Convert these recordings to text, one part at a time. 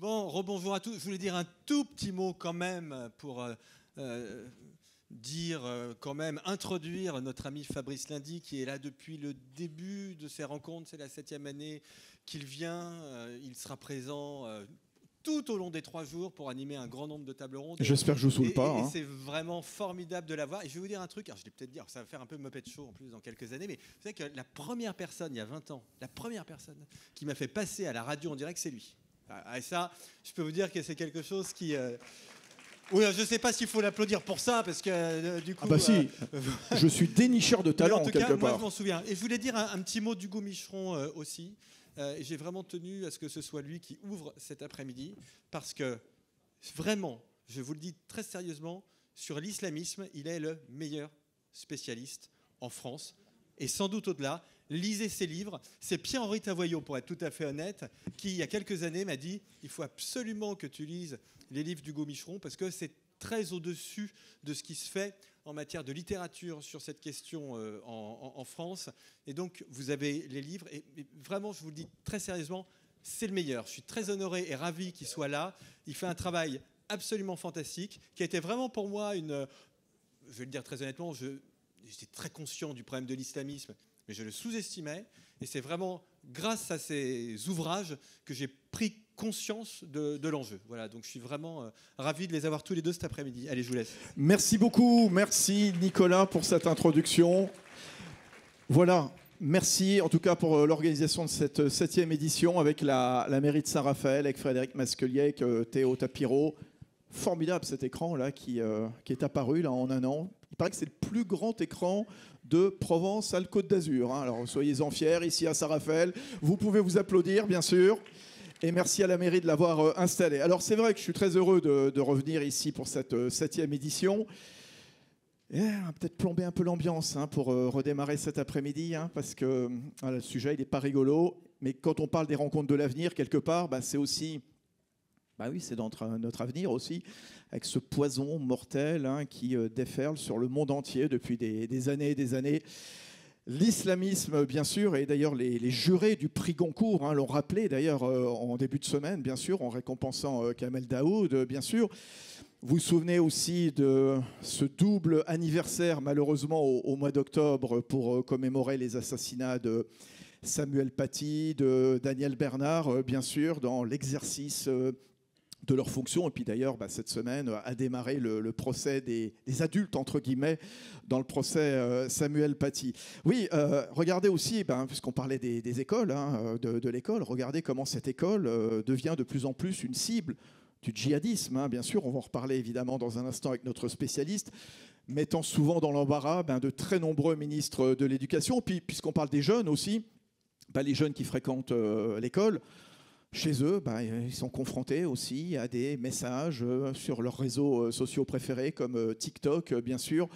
Bon, rebonjour à tous. Je voulais dire un tout petit mot quand même pour introduire notre ami Fabrice Lundy qui est là depuis le début de ces rencontres. C'est la 7e année qu'il vient. Il sera présent tout au long des 3 jours pour animer un grand nombre de tables rondes. J'espère que je ne vous saoule pas. Et c'est vraiment formidable de l'avoir. Et je vais vous dire un truc, alors je l'ai peut-être dit, ça va faire un peu Muppet Show en plus dans quelques années, mais vous savez que la première personne, il y a 20 ans, la première personne qui m'a fait passer à la radio en direct, c'est lui. Et ça, je peux vous dire que c'est quelque chose qui... Oui, je ne sais pas s'il faut l'applaudir pour ça, parce que du coup... Ah bah si, je suis dénicheur de talent, en tout quelque cas, part. Moi, je m'en souviens. Et je voulais dire un petit mot d'Hugo Micheron aussi. Et j'ai vraiment tenu à ce que ce soit lui qui ouvre cet après-midi, parce que vraiment, je vous le dis très sérieusement, sur l'islamisme, il est le meilleur spécialiste en France, et sans doute au-delà. Lisez ses livres. C'est Pierre-Henri Tavoyot, pour être tout à fait honnête, qui, il y a quelques années, m'a dit « Il faut absolument que tu lises les livres d'Hugo Micheron, parce que c'est très au-dessus de ce qui se fait en matière de littérature sur cette question en France. Et donc, vous avez les livres. Et vraiment, je vous le dis très sérieusement, c'est le meilleur. Je suis très honoré et ravi qu'il soit là. Il fait un travail absolument fantastique, qui a été vraiment pour moi une... Je vais le dire très honnêtement, j'étais très conscient du problème de l'islamisme, mais je le sous-estimais. Et c'est vraiment grâce à ces ouvrages que j'ai pris conscience de l'enjeu. Voilà, donc je suis vraiment ravi de les avoir tous les deux cet après-midi. Allez, je vous laisse. Merci beaucoup, merci Nicolas pour cette introduction. Voilà, merci en tout cas pour l'organisation de cette 7e édition avec la mairie de Saint-Raphaël, avec Frédéric Masquelier, avec Théo Tapiro. Formidable cet écran là qui est apparu là en un an. Il paraît que c'est le plus grand écran de Provence-Alpes-Côte d'Azur. Alors soyez-en fiers ici à Saint-Raphaël. Vous pouvez vous applaudir bien sûr. Et merci à la mairie de l'avoir installé. Alors c'est vrai que je suis très heureux de revenir ici pour cette 7e édition. Et on va peut-être plomber un peu l'ambiance pour redémarrer cet après-midi, parce que le sujet il n'est pas rigolo. Mais quand on parle des rencontres de l'avenir, quelque part, c'est aussi... oui, c'est notre avenir aussi, avec ce poison mortel qui déferle sur le monde entier depuis des années et des années. L'islamisme, bien sûr, et d'ailleurs les jurés du prix Goncourt l'ont rappelé d'ailleurs en début de semaine, bien sûr, en récompensant Kamel Daoud, bien sûr. Vous vous souvenez aussi de ce double anniversaire, malheureusement, au mois d'octobre, pour commémorer les assassinats de Samuel Paty, de Daniel Bernard, bien sûr, dans l'exercice de leurs fonctions. Et puis d'ailleurs, cette semaine a démarré le procès des adultes, entre guillemets, dans le procès Samuel Paty. Oui, regardez aussi, puisqu'on parlait des écoles, de l'école, regardez comment cette école devient de plus en plus une cible du djihadisme. Bien sûr, on va en reparler évidemment dans un instant avec notre spécialiste, mettant souvent dans l'embarras de très nombreux ministres de l'éducation. Puis, puisqu'on parle des jeunes aussi, les jeunes qui fréquentent l'école, chez eux, ils sont confrontés aussi à des messages sur leurs réseaux sociaux préférés, comme TikTok, bien sûr,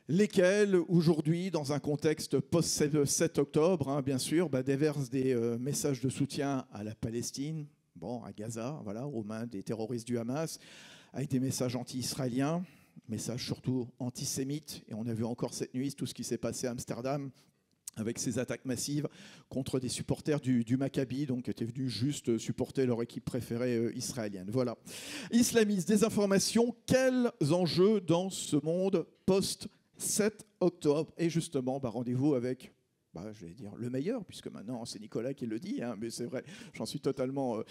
lesquels, aujourd'hui, dans un contexte post-7 octobre, bien sûr, déversent des messages de soutien à la Palestine, à Gaza, voilà, aux mains des terroristes du Hamas, avec des messages anti-israéliens, messages surtout antisémites. Et on a vu encore cette nuit tout ce qui s'est passé à Amsterdam, avec ces attaques massives contre des supporters du Maccabi, donc qui étaient venus juste supporter leur équipe préférée israélienne. Voilà. Islamisme, désinformation, quels enjeux dans ce monde post-7 octobre? Et justement, rendez-vous avec... je vais dire le meilleur, puisque maintenant c'est Nicolas qui le dit, mais c'est vrai, j'en suis totalement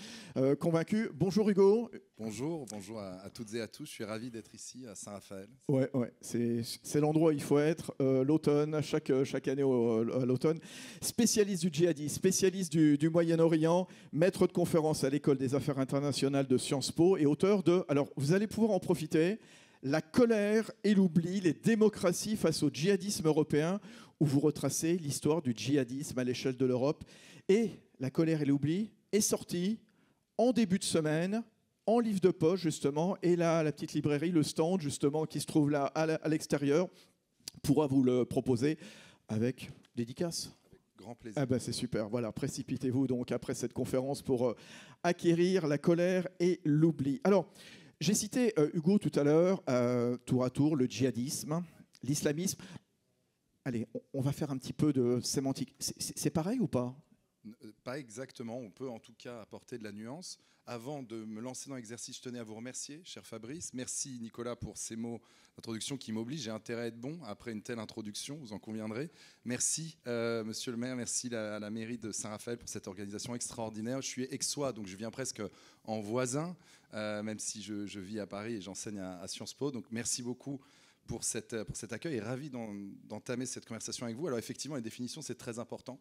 convaincu. Bonjour Hugo. Bonjour à toutes et à tous, je suis ravi d'être ici à Saint-Raphaël. Ouais, c'est l'endroit où il faut être, l'automne, chaque année à l'automne. Spécialiste du djihadisme, spécialiste du Moyen-Orient, maître de conférence à l'École des Affaires internationales de Sciences Po et auteur de, alors vous allez pouvoir en profiter, La colère et l'oubli, les démocraties face au djihadisme européen, où vous retracez l'histoire du djihadisme à l'échelle de l'Europe. Et La colère et l'oubli est sorti en début de semaine, en livre de poche, justement. Et là, la petite librairie, le stand, justement, qui se trouve là à l'extérieur, pourra vous le proposer avec dédicace. Avec grand plaisir. C'est super. Voilà, précipitez-vous donc après cette conférence pour acquérir La colère et l'oubli. Alors, j'ai cité, Hugo, tout à l'heure, tour à tour, le djihadisme, l'islamisme. Allez, on va faire un petit peu de sémantique. C'est pareil ou pas? Pas exactement, on peut en tout cas apporter de la nuance. Avant de me lancer dans l'exercice, je tenais à vous remercier, cher Fabrice. Merci Nicolas pour ces mots d'introduction qui m'obligent. J'ai intérêt à être bon après une telle introduction, vous en conviendrez. Merci monsieur le maire, merci à la mairie de Saint-Raphaël pour cette organisation extraordinaire. Je suis aixois, donc je viens presque en voisin, même si je vis à Paris et j'enseigne à Sciences Po. Donc merci beaucoup pour cet accueil et ravi d'entamer cette conversation avec vous. Alors effectivement, les définitions, c'est très important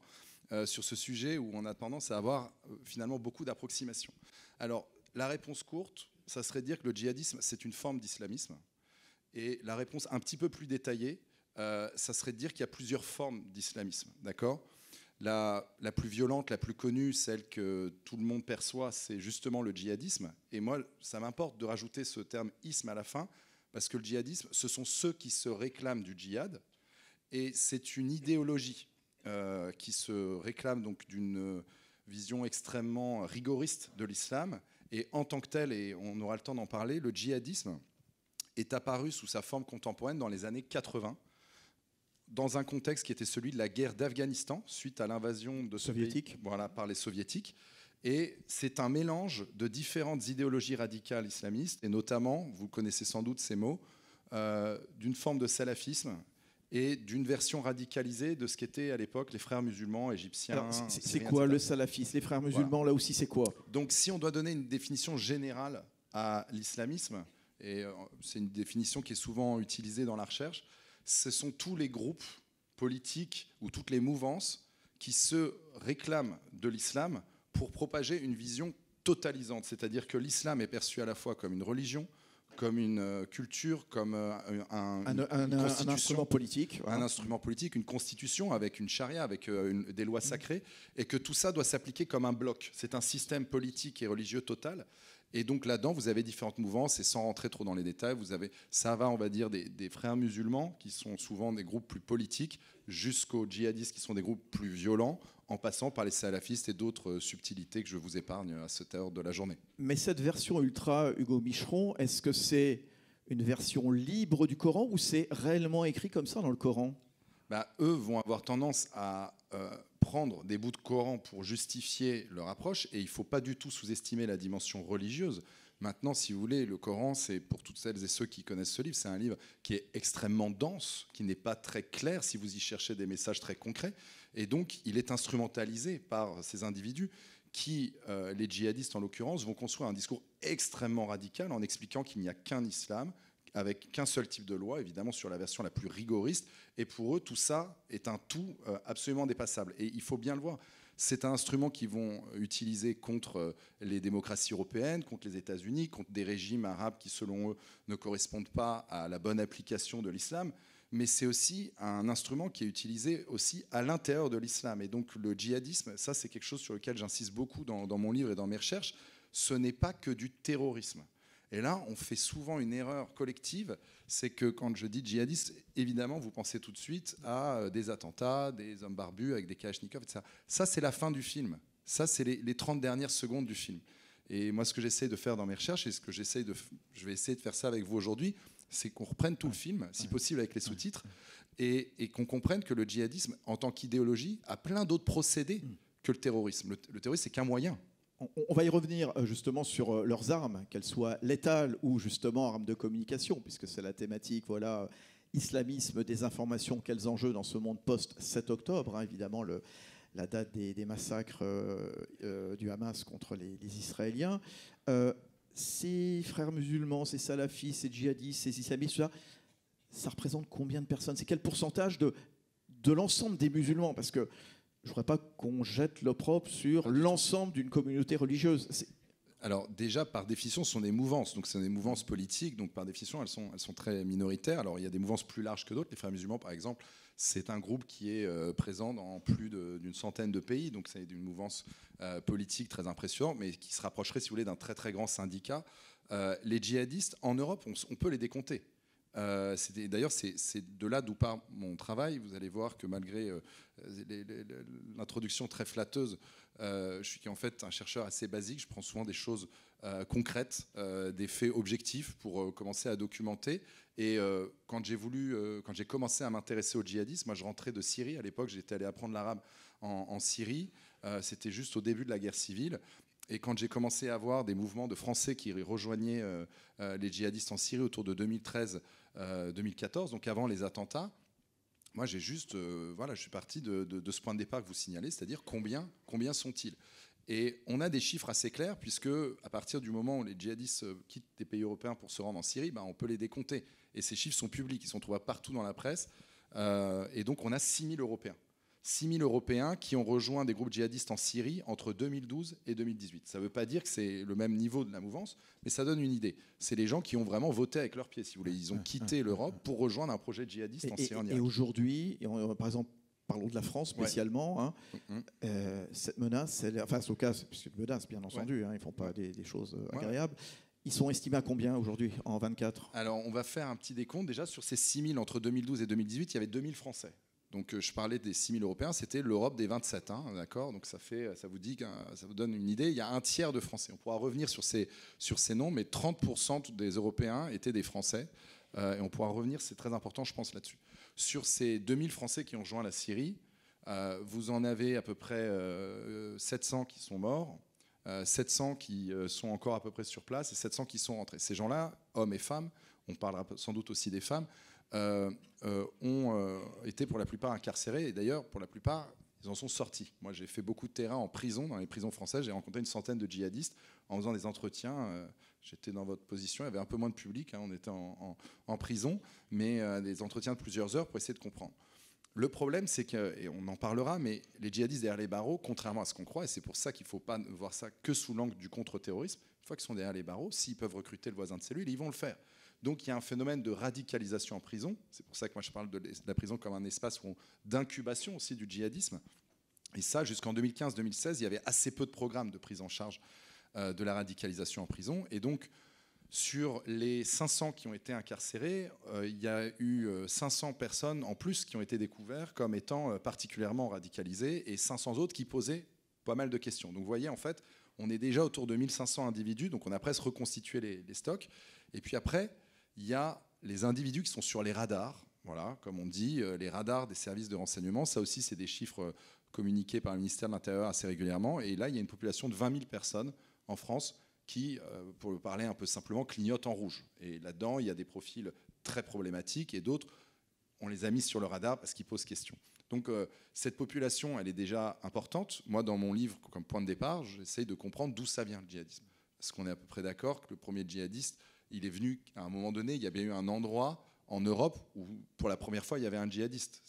sur ce sujet où on a tendance à avoir finalement beaucoup d'approximations. Alors la réponse courte, ça serait de dire que le djihadisme, c'est une forme d'islamisme. Et la réponse un petit peu plus détaillée, ça serait de dire qu'il y a plusieurs formes d'islamisme. D'accord ? La plus violente, la plus connue, celle que tout le monde perçoit, c'est justement le djihadisme. Et moi, ça m'importe de rajouter ce terme « isme » à la fin, parce que le djihadisme, ce sont ceux qui se réclament du djihad, et c'est une idéologie qui se réclame donc d'une vision extrêmement rigoriste de l'islam, et en tant que tel, et on aura le temps d'en parler, le djihadisme est apparu sous sa forme contemporaine dans les années 80, dans un contexte qui était celui de la guerre d'Afghanistan, suite à l'invasion de soviétique, voilà, par les soviétiques. Et c'est un mélange de différentes idéologies radicales islamistes, et notamment, vous connaissez sans doute ces mots, d'une forme de salafisme et d'une version radicalisée de ce qu'étaient à l'époque les frères musulmans égyptiens. C'est quoi le salafisme? Les frères musulmans, voilà. Là aussi, c'est quoi? Donc si on doit donner une définition générale à l'islamisme, et c'est une définition qui est souvent utilisée dans la recherche, ce sont tous les groupes politiques ou toutes les mouvances qui se réclament de l'islam pour propager une vision totalisante, c'est-à-dire que l'islam est perçu à la fois comme une religion, comme une culture, comme un instrument politique. Un instrument politique, une constitution avec une charia, avec des lois sacrées, et que tout ça doit s'appliquer comme un bloc. C'est un système politique et religieux total. Et donc là-dedans, vous avez différentes mouvances, et sans rentrer trop dans les détails, ça va, on va dire, des frères musulmans, qui sont souvent des groupes plus politiques, jusqu'aux djihadistes, qui sont des groupes plus violents, en passant par les salafistes et d'autres subtilités que je vous épargne à cette heure de la journée. Mais cette version ultra, Hugo Micheron, est-ce que c'est une version libre du Coran ou c'est réellement écrit comme ça dans le Coran ? Eux vont avoir tendance à prendre des bouts de Coran pour justifier leur approche, et il ne faut pas du tout sous-estimer la dimension religieuse. Maintenant, si vous voulez, le Coran, c'est pour toutes celles et ceux qui connaissent ce livre, c'est un livre qui est extrêmement dense, qui n'est pas très clair si vous y cherchez des messages très concrets. Et donc, il est instrumentalisé par ces individus qui, les djihadistes en l'occurrence, vont construire un discours extrêmement radical en expliquant qu'il n'y a qu'un islam, avec qu'un seul type de loi, évidemment sur la version la plus rigoriste. Et pour eux, tout ça est un tout absolument dépassable. Et il faut bien le voir. C'est un instrument qu'ils vont utiliser contre les démocraties européennes, contre les États-Unis, contre des régimes arabes qui, selon eux, ne correspondent pas à la bonne application de l'islam. Mais c'est aussi un instrument qui est utilisé aussi à l'intérieur de l'islam. Et donc le djihadisme, ça c'est quelque chose sur lequel j'insiste beaucoup dans mon livre et dans mes recherches, ce n'est pas que du terrorisme. Et là, on fait souvent une erreur collective, c'est que quand je dis djihadiste, évidemment, vous pensez tout de suite à des attentats, des hommes barbus avec des kalachnikovs, etc. Ça, c'est la fin du film. Ça, c'est les 30 dernières secondes du film. Et moi, ce que j'essaie de faire dans mes recherches, et ce que je vais essayer de faire ça avec vous aujourd'hui, c'est qu'on reprenne tout le film, si possible avec les sous-titres, et qu'on comprenne que le djihadisme, en tant qu'idéologie, a plein d'autres procédés que le terrorisme. Le terrorisme, c'est qu'un moyen. On va y revenir justement sur leurs armes, qu'elles soient létales ou justement armes de communication, puisque c'est la thématique, voilà, islamisme, désinformation, quels enjeux dans ce monde post-7 octobre, hein, évidemment la date des massacres du Hamas contre les Israéliens. Ces frères musulmans, ces salafistes, ces djihadistes, ces islamistes, ça représente combien de personnes? C'est quel pourcentage de l'ensemble des musulmans? Parce que je ne voudrais pas qu'on jette l'opprobre sur l'ensemble d'une communauté religieuse. Alors déjà, par définition, ce sont des mouvances. Donc, ce sont des mouvances politiques. Donc, par définition, elles sont très minoritaires. Alors, il y a des mouvances plus larges que d'autres. Les frères musulmans, par exemple, c'est un groupe qui est présent dans plus d'une centaine de pays. Donc, c'est une mouvance politique très impressionnante, mais qui se rapprocherait, si vous voulez, d'un très, très grand syndicat. Les djihadistes, en Europe, on peut les décompter. D'ailleurs, c'est de là d'où part mon travail. Vous allez voir que malgré l'introduction très flatteuse, je suis en fait un chercheur assez basique. Je prends souvent des choses concrètes, des faits objectifs pour commencer à documenter. Et quand j'ai commencé à m'intéresser au djihadisme, moi je rentrais de Syrie. À l'époque, j'étais allé apprendre l'arabe en Syrie. C'était juste au début de la guerre civile. Et quand j'ai commencé à voir des mouvements de Français qui rejoignaient les djihadistes en Syrie autour de 2013-2014, donc avant les attentats, moi j'ai juste, je suis parti de ce point de départ que vous signalez, c'est-à-dire combien sont-ils? Et on a des chiffres assez clairs, puisque à partir du moment où les djihadistes quittent des pays européens pour se rendre en Syrie, on peut les décompter. Et ces chiffres sont publics, ils sont trouvables partout dans la presse. Et donc on a 6 000 Européens. 6 000 Européens qui ont rejoint des groupes djihadistes en Syrie entre 2012 et 2018. Ça ne veut pas dire que c'est le même niveau de la mouvance, mais ça donne une idée. C'est les gens qui ont vraiment voté avec leurs pieds, si vous voulez. Ils ont quitté l'Europe pour rejoindre un projet djihadiste en Syrie. Et aujourd'hui, par exemple, parlons de la France spécialement, cette menace, enfin, c'est au cas, c'est une menace, bien entendu, ils ne font pas des choses agréables. Ils sont estimés à combien aujourd'hui, en 24? Alors, on va faire un petit décompte. Déjà, sur ces 6 000 entre 2012 et 2018, il y avait 2 000 Français. Donc, je parlais des 6 000 Européens, c'était l'Europe des 27, d'accord. Donc, ça vous donne une idée. Il y a un tiers de Français. On pourra revenir sur ces noms, mais 30% des Européens étaient des Français. Et on pourra revenir, c'est très important, je pense, là-dessus. Sur ces 2 000 Français qui ont rejoint la Syrie, vous en avez à peu près 700 qui sont morts, 700 qui sont encore à peu près sur place et 700 qui sont rentrés. Ces gens-là, hommes et femmes, on parlera sans doute aussi des femmes, ont été pour la plupart incarcérés, et d'ailleurs pour la plupart ils en sont sortis. Moi j'ai fait beaucoup de terrain en prison, dans les prisons françaises, j'ai rencontré une centaine de djihadistes en faisant des entretiens, j'étais dans votre position, il y avait un peu moins de public, on était en prison, mais des entretiens de plusieurs heures pour essayer de comprendre. Le problème, c'est que, et on en parlera, mais les djihadistes derrière les barreaux, contrairement à ce qu'on croit, et c'est pour ça qu'il ne faut pas voir ça que sous l'angle du contre-terrorisme, une fois qu'ils sont derrière les barreaux, s'ils peuvent recruter le voisin de cellule, ils vont le faire. Donc il y a un phénomène de radicalisation en prison. C'est pour ça que moi je parle de la prison comme un espace d'incubation aussi du djihadisme. Et ça, jusqu'en 2015-2016, il y avait assez peu de programmes de prise en charge de la radicalisation en prison. Et donc, sur les 500 qui ont été incarcérés, il y a eu 500 personnes en plus qui ont été découvertes comme étant particulièrement radicalisées et 500 autres qui posaient pas mal de questions. Donc vous voyez, en fait, on est déjà autour de 1500 individus, donc on a presque reconstitué les stocks. Et puis après, il y a les individus qui sont sur les radars, voilà, comme on dit, les radars des services de renseignement. Ça aussi, c'est des chiffres communiqués par le ministère de l'Intérieur assez régulièrement. Et là, il y a une population de 20 000 personnes en France qui, pour le parler un peu simplement, clignotent en rouge. Et là-dedans, il y a des profils très problématiques et d'autres, on les a mis sur le radar parce qu'ils posent question. Donc cette population, elle est déjà importante. Moi, dans mon livre, comme point de départ, j'essaye de comprendre d'où ça vient le djihadisme. Parce qu'on est à peu près d'accord que le premier djihadiste, il est venu à un moment donné, il y a bien eu un endroit en Europe où pour la première fois il y avait un djihadiste.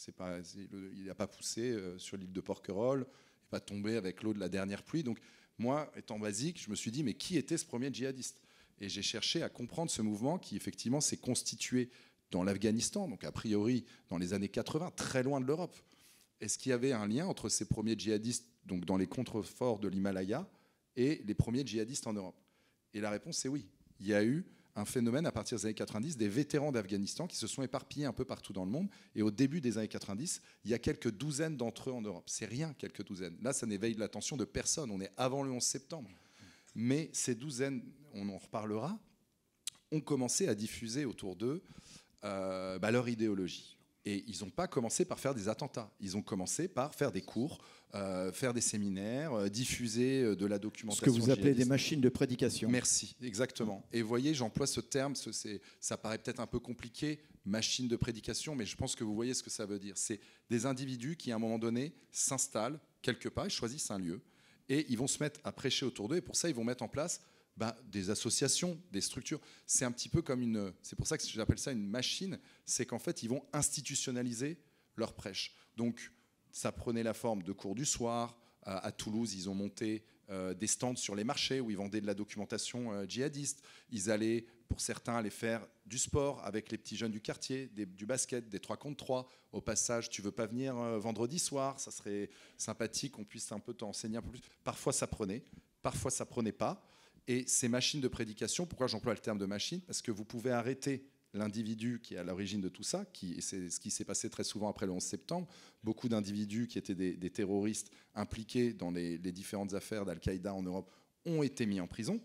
Il n'a pas poussé sur l'île de Porquerolles, il n'est pas tombé avec l'eau de la dernière pluie. Donc moi, étant basique, je me suis dit mais qui était ce premier djihadiste? Et j'ai cherché à comprendre ce mouvement qui effectivement s'est constitué dans l'Afghanistan, donc a priori dans les années 80, très loin de l'Europe. Est-ce qu'il y avait un lien entre ces premiers djihadistes donc dans les contreforts de l'Himalaya et les premiers djihadistes en Europe? Et la réponse c'est oui. Il y a eu un phénomène à partir des années 90, des vétérans d'Afghanistan qui se sont éparpillés un peu partout dans le monde. Et au début des années 90, il y a quelques douzaines d'entre eux en Europe. C'est rien, quelques douzaines. Là, ça n'éveille l'attention de personne. On est avant le 11 septembre. Mais ces douzaines, on en reparlera, ont commencé à diffuser autour d'eux leur idéologie. Et ils n'ont pas commencé par faire des attentats. Ils ont commencé par faire des cours, faire des séminaires, diffuser de la documentation. Ce que vous appelez des machines de prédication. Merci, exactement. Et vous voyez, j'emploie ce terme, ça paraît peut-être un peu compliqué, machine de prédication, mais je pense que vous voyez ce que ça veut dire. C'est des individus qui, à un moment donné, s'installent quelque part, ils choisissent un lieu, et ils vont se mettre à prêcher autour d'eux, et pour ça, ils vont mettre en place des associations, des structures. C'est un petit peu comme c'est pour ça que j'appelle ça une machine, c'est qu'en fait, ils vont institutionnaliser leur prêche. Donc, ça prenait la forme de cours du soir. À Toulouse, ils ont monté des stands sur les marchés où ils vendaient de la documentation djihadiste. Ils allaient, pour certains, aller faire du sport avec les petits jeunes du quartier, du basket, des 3 contre 3. Au passage, tu veux pas venir vendredi soir? Ça serait sympathique qu'on puisse un peu t'enseigner un peu plus. Parfois, ça prenait pas. Et ces machines de prédication, pourquoi j'emploie le terme de machine? Parce que vous pouvez arrêter l'individu qui est à l'origine de tout ça, et c'est ce qui s'est passé très souvent après le 11 septembre. Beaucoup d'individus qui étaient des terroristes impliqués dans les différentes affaires d'Al-Qaïda en Europe ont été mis en prison.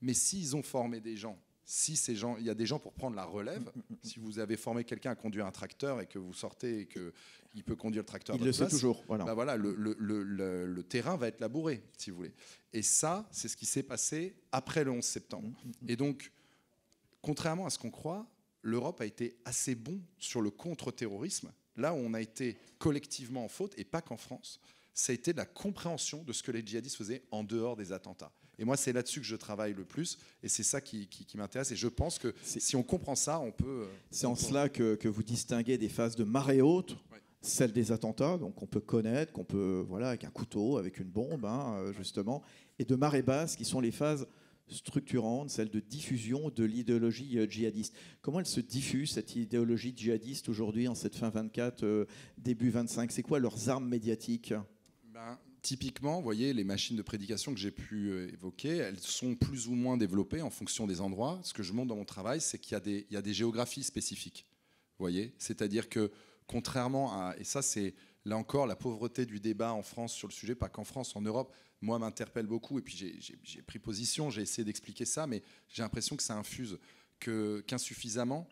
Mais s'ils ont formé des gens Si ces gens, il y a des gens pour prendre la relève. Si vous avez formé quelqu'un à conduire un tracteur et que vous sortez et qu'il peut conduire le tracteur à votre place, sait toujours. Voilà. bah voilà, le terrain va être labouré, si vous voulez. Et ça, c'est ce qui s'est passé après le 11 septembre. Et donc, contrairement à ce qu'on croit, l'Europe a été assez bon sur le contre-terrorisme. Là où on a été collectivement en faute, et pas qu'en France, ça a été de la compréhension de ce que les djihadistes faisaient en dehors des attentats. Et moi, c'est là-dessus que je travaille le plus, et c'est ça qui m'intéresse. Et je pense que si on comprend ça, on peut... C'est en cela que vous distinguez des phases de marée haute, ouais. Celle des attentats, donc qu'on peut connaître, qu'on peut, voilà, avec un couteau, avec une bombe, hein, justement, et de marée basse, qui sont les phases structurantes, celles de diffusion de l'idéologie djihadiste. Comment elle se diffuse, cette idéologie djihadiste, aujourd'hui, en cette fin 24, début 25 ? C'est quoi leurs armes médiatiques ? Typiquement, vous voyez, les machines de prédication que j'ai pu évoquer, elles sont plus ou moins développées en fonction des endroits. Ce que je montre dans mon travail, c'est qu'il y a des géographies spécifiques. Vous voyez ? C'est-à-dire que, contrairement à... Et ça, c'est, là encore, la pauvreté du débat en France sur le sujet, pas qu'en France, en Europe, moi, m'interpelle beaucoup. Et puis, j'ai pris position, j'ai essayé d'expliquer ça, mais j'ai l'impression que ça infuse qu'insuffisamment,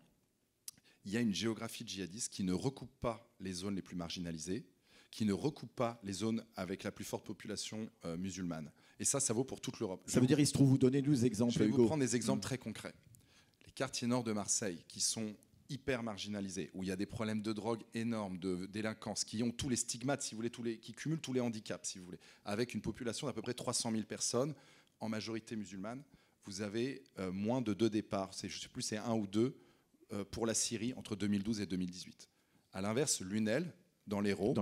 il y a une géographie djihadiste qui ne recoupe pas les zones les plus marginalisées, qui ne recoupe pas les zones avec la plus forte population musulmane. Et ça vaut pour toute l'Europe. Ça veut dire, il se trouve, vous donnez 12 exemples, Je vais Hugo. vous prendre des exemples très concrets. Les quartiers nord de Marseille, qui sont hyper marginalisés, où il y a des problèmes de drogue énormes, de délinquance, qui ont tous les stigmates, si vous voulez, qui cumulent tous les handicaps, si vous voulez, avec une population d'à peu près 300 000 personnes, en majorité musulmane, vous avez moins de 2 départs, je ne sais plus, c'est 1 ou 2 pour la Syrie entre 2012 et 2018. À l'inverse, Lunel, dans l'Hérault,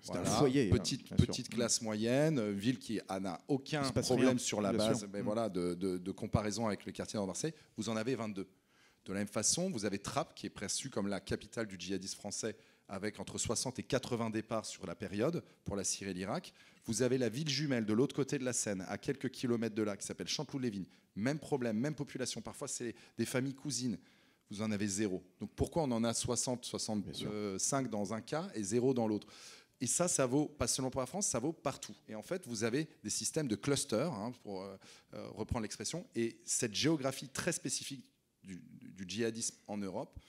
c'est un foyer. Petite classe moyenne, ville qui n'a aucun problème sur la base voilà, de comparaison avec le quartier nord de Marseille, vous en avez 22. De la même façon, vous avez Trappes, qui est perçue comme la capitale du djihadisme français, avec entre 60 et 80 départs sur la période, pour la Syrie et l'Irak. Vous avez la ville jumelle de l'autre côté de la Seine, à quelques kilomètres de là, qui s'appelle Chanteloup-les-Vignes. Même problème, même population. Parfois, c'est des familles cousines. Vous en avez 0. Donc pourquoi on en a 60, 65 dans un cas et 0 dans l'autre ? Et ça vaut pas seulement pour la France, ça vaut partout. Et en fait, vous avez des systèmes de clusters, hein, pour reprendre l'expression, et cette géographie très spécifique du djihadisme en Europe,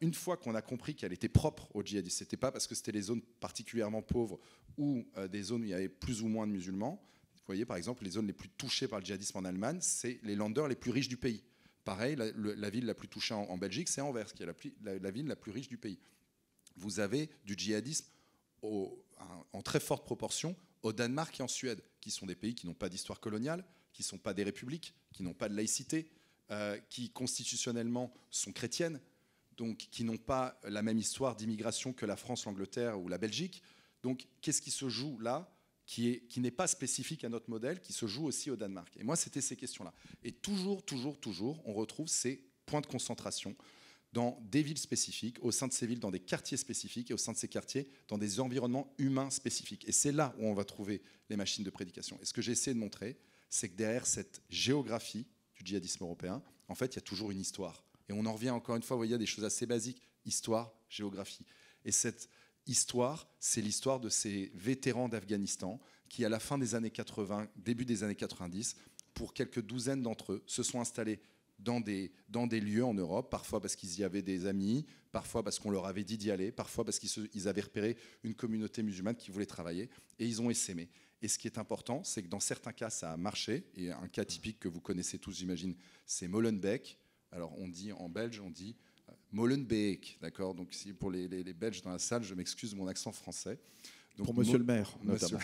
une fois qu'on a compris qu'elle était propre aux djihadistes, c'était pas parce que c'était les zones particulièrement pauvres ou des zones où il y avait plus ou moins de musulmans. Vous voyez, par exemple, les zones les plus touchées par le djihadisme en Allemagne, c'est les Länder les plus riches du pays. Pareil, la ville la plus touchée en Belgique, c'est Anvers, qui est la ville la plus riche du pays. Vous avez du djihadisme en très forte proportion au Danemark et en Suède, qui sont des pays qui n'ont pas d'histoire coloniale, qui ne sont pas des républiques, qui n'ont pas de laïcité, qui constitutionnellement sont chrétiennes, donc qui n'ont pas la même histoire d'immigration que la France, l'Angleterre ou la Belgique. Donc qu'est-ce qui se joue là qui n'est pas spécifique à notre modèle, qui se joue aussi au Danemark. Et moi, c'était ces questions-là. Et toujours, on retrouve ces points de concentration dans des villes spécifiques, au sein de ces villes, dans des quartiers spécifiques, et au sein de ces quartiers, dans des environnements humains spécifiques. Et c'est là où on va trouver les machines de prédication. Et ce que j'ai essayé de montrer, c'est que derrière cette géographie du djihadisme européen, en fait, il y a toujours une histoire. Et on en revient encore une fois, vous voyez, à des choses assez basiques, histoire, géographie. Et cette histoire, c'est l'histoire de ces vétérans d'Afghanistan qui, à la fin des années 80, début des années 90, pour quelques douzaines d'entre eux, se sont installés dans des lieux en Europe, parfois parce qu'ils y avaient des amis, parfois parce qu'on leur avait dit d'y aller, parfois parce qu'ils avaient repéré une communauté musulmane qui voulait travailler, et ils ont essaimé. Et ce qui est important, c'est que dans certains cas, ça a marché, et un cas typique que vous connaissez tous, j'imagine, c'est Molenbeek. Alors on dit en belge, on dit Molenbeek, d'accord. Donc si pour les Belges dans la salle, je m'excuse de mon accent français. Donc, pour Monsieur le maire, notamment.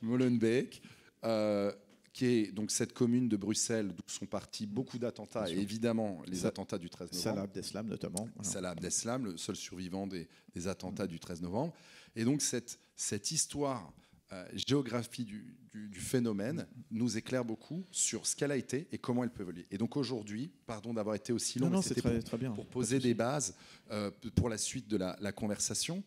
Molenbeek, qui est donc cette commune de Bruxelles d'où sont partis beaucoup d'attentats, et évidemment les attentats du 13 novembre. Salah Abdeslam notamment. Voilà. Salah Abdeslam, le seul survivant des attentats du 13 novembre. Et donc cette histoire, géographie du phénomène nous éclaire beaucoup sur ce qu'elle a été et comment elle peut évoluer. Et donc aujourd'hui, pardon d'avoir été aussi long, c'est très bien. Pour poser des bases pour la suite de la conversation,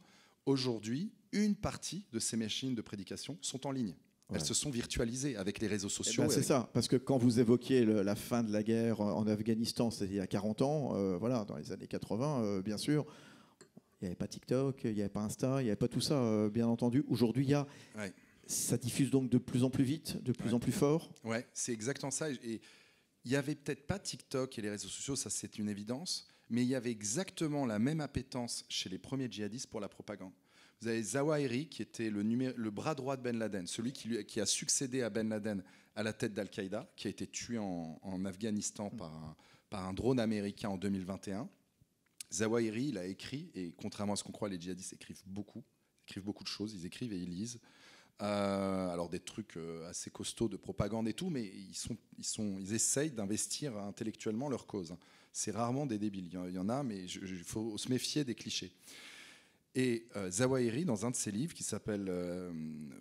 aujourd'hui, une partie de ces machines de prédication sont en ligne. Elles se sont virtualisées avec les réseaux sociaux. C'est ça, parce que quand vous évoquiez la fin de la guerre en Afghanistan, c'était il y a 40 ans, voilà, dans les années 80, bien sûr, il n'y avait pas TikTok, il n'y avait pas Insta, il n'y avait pas tout ça, bien entendu. Aujourd'hui, ça diffuse donc de plus en plus vite, de plus en plus fort. Ouais, c'est exactement ça. Et il n'y avait peut-être pas TikTok et les réseaux sociaux, ça c'est une évidence, mais il y avait exactement la même appétence chez les premiers djihadistes pour la propagande. Vous avez Zawahiri, qui était le bras droit de Ben Laden, celui qui a succédé à Ben Laden à la tête d'Al-Qaïda, qui a été tué en Afghanistan par un drone américain en 2021. Zawahiri, il a écrit, et contrairement à ce qu'on croit, les djihadistes écrivent beaucoup de choses, ils écrivent et ils lisent. Alors des trucs assez costauds de propagande et tout, mais ils essayent d'investir intellectuellement leur cause. C'est rarement des débiles, il y en a, mais il faut se méfier des clichés. Et Zawahiri, dans un de ses livres qui s'appelle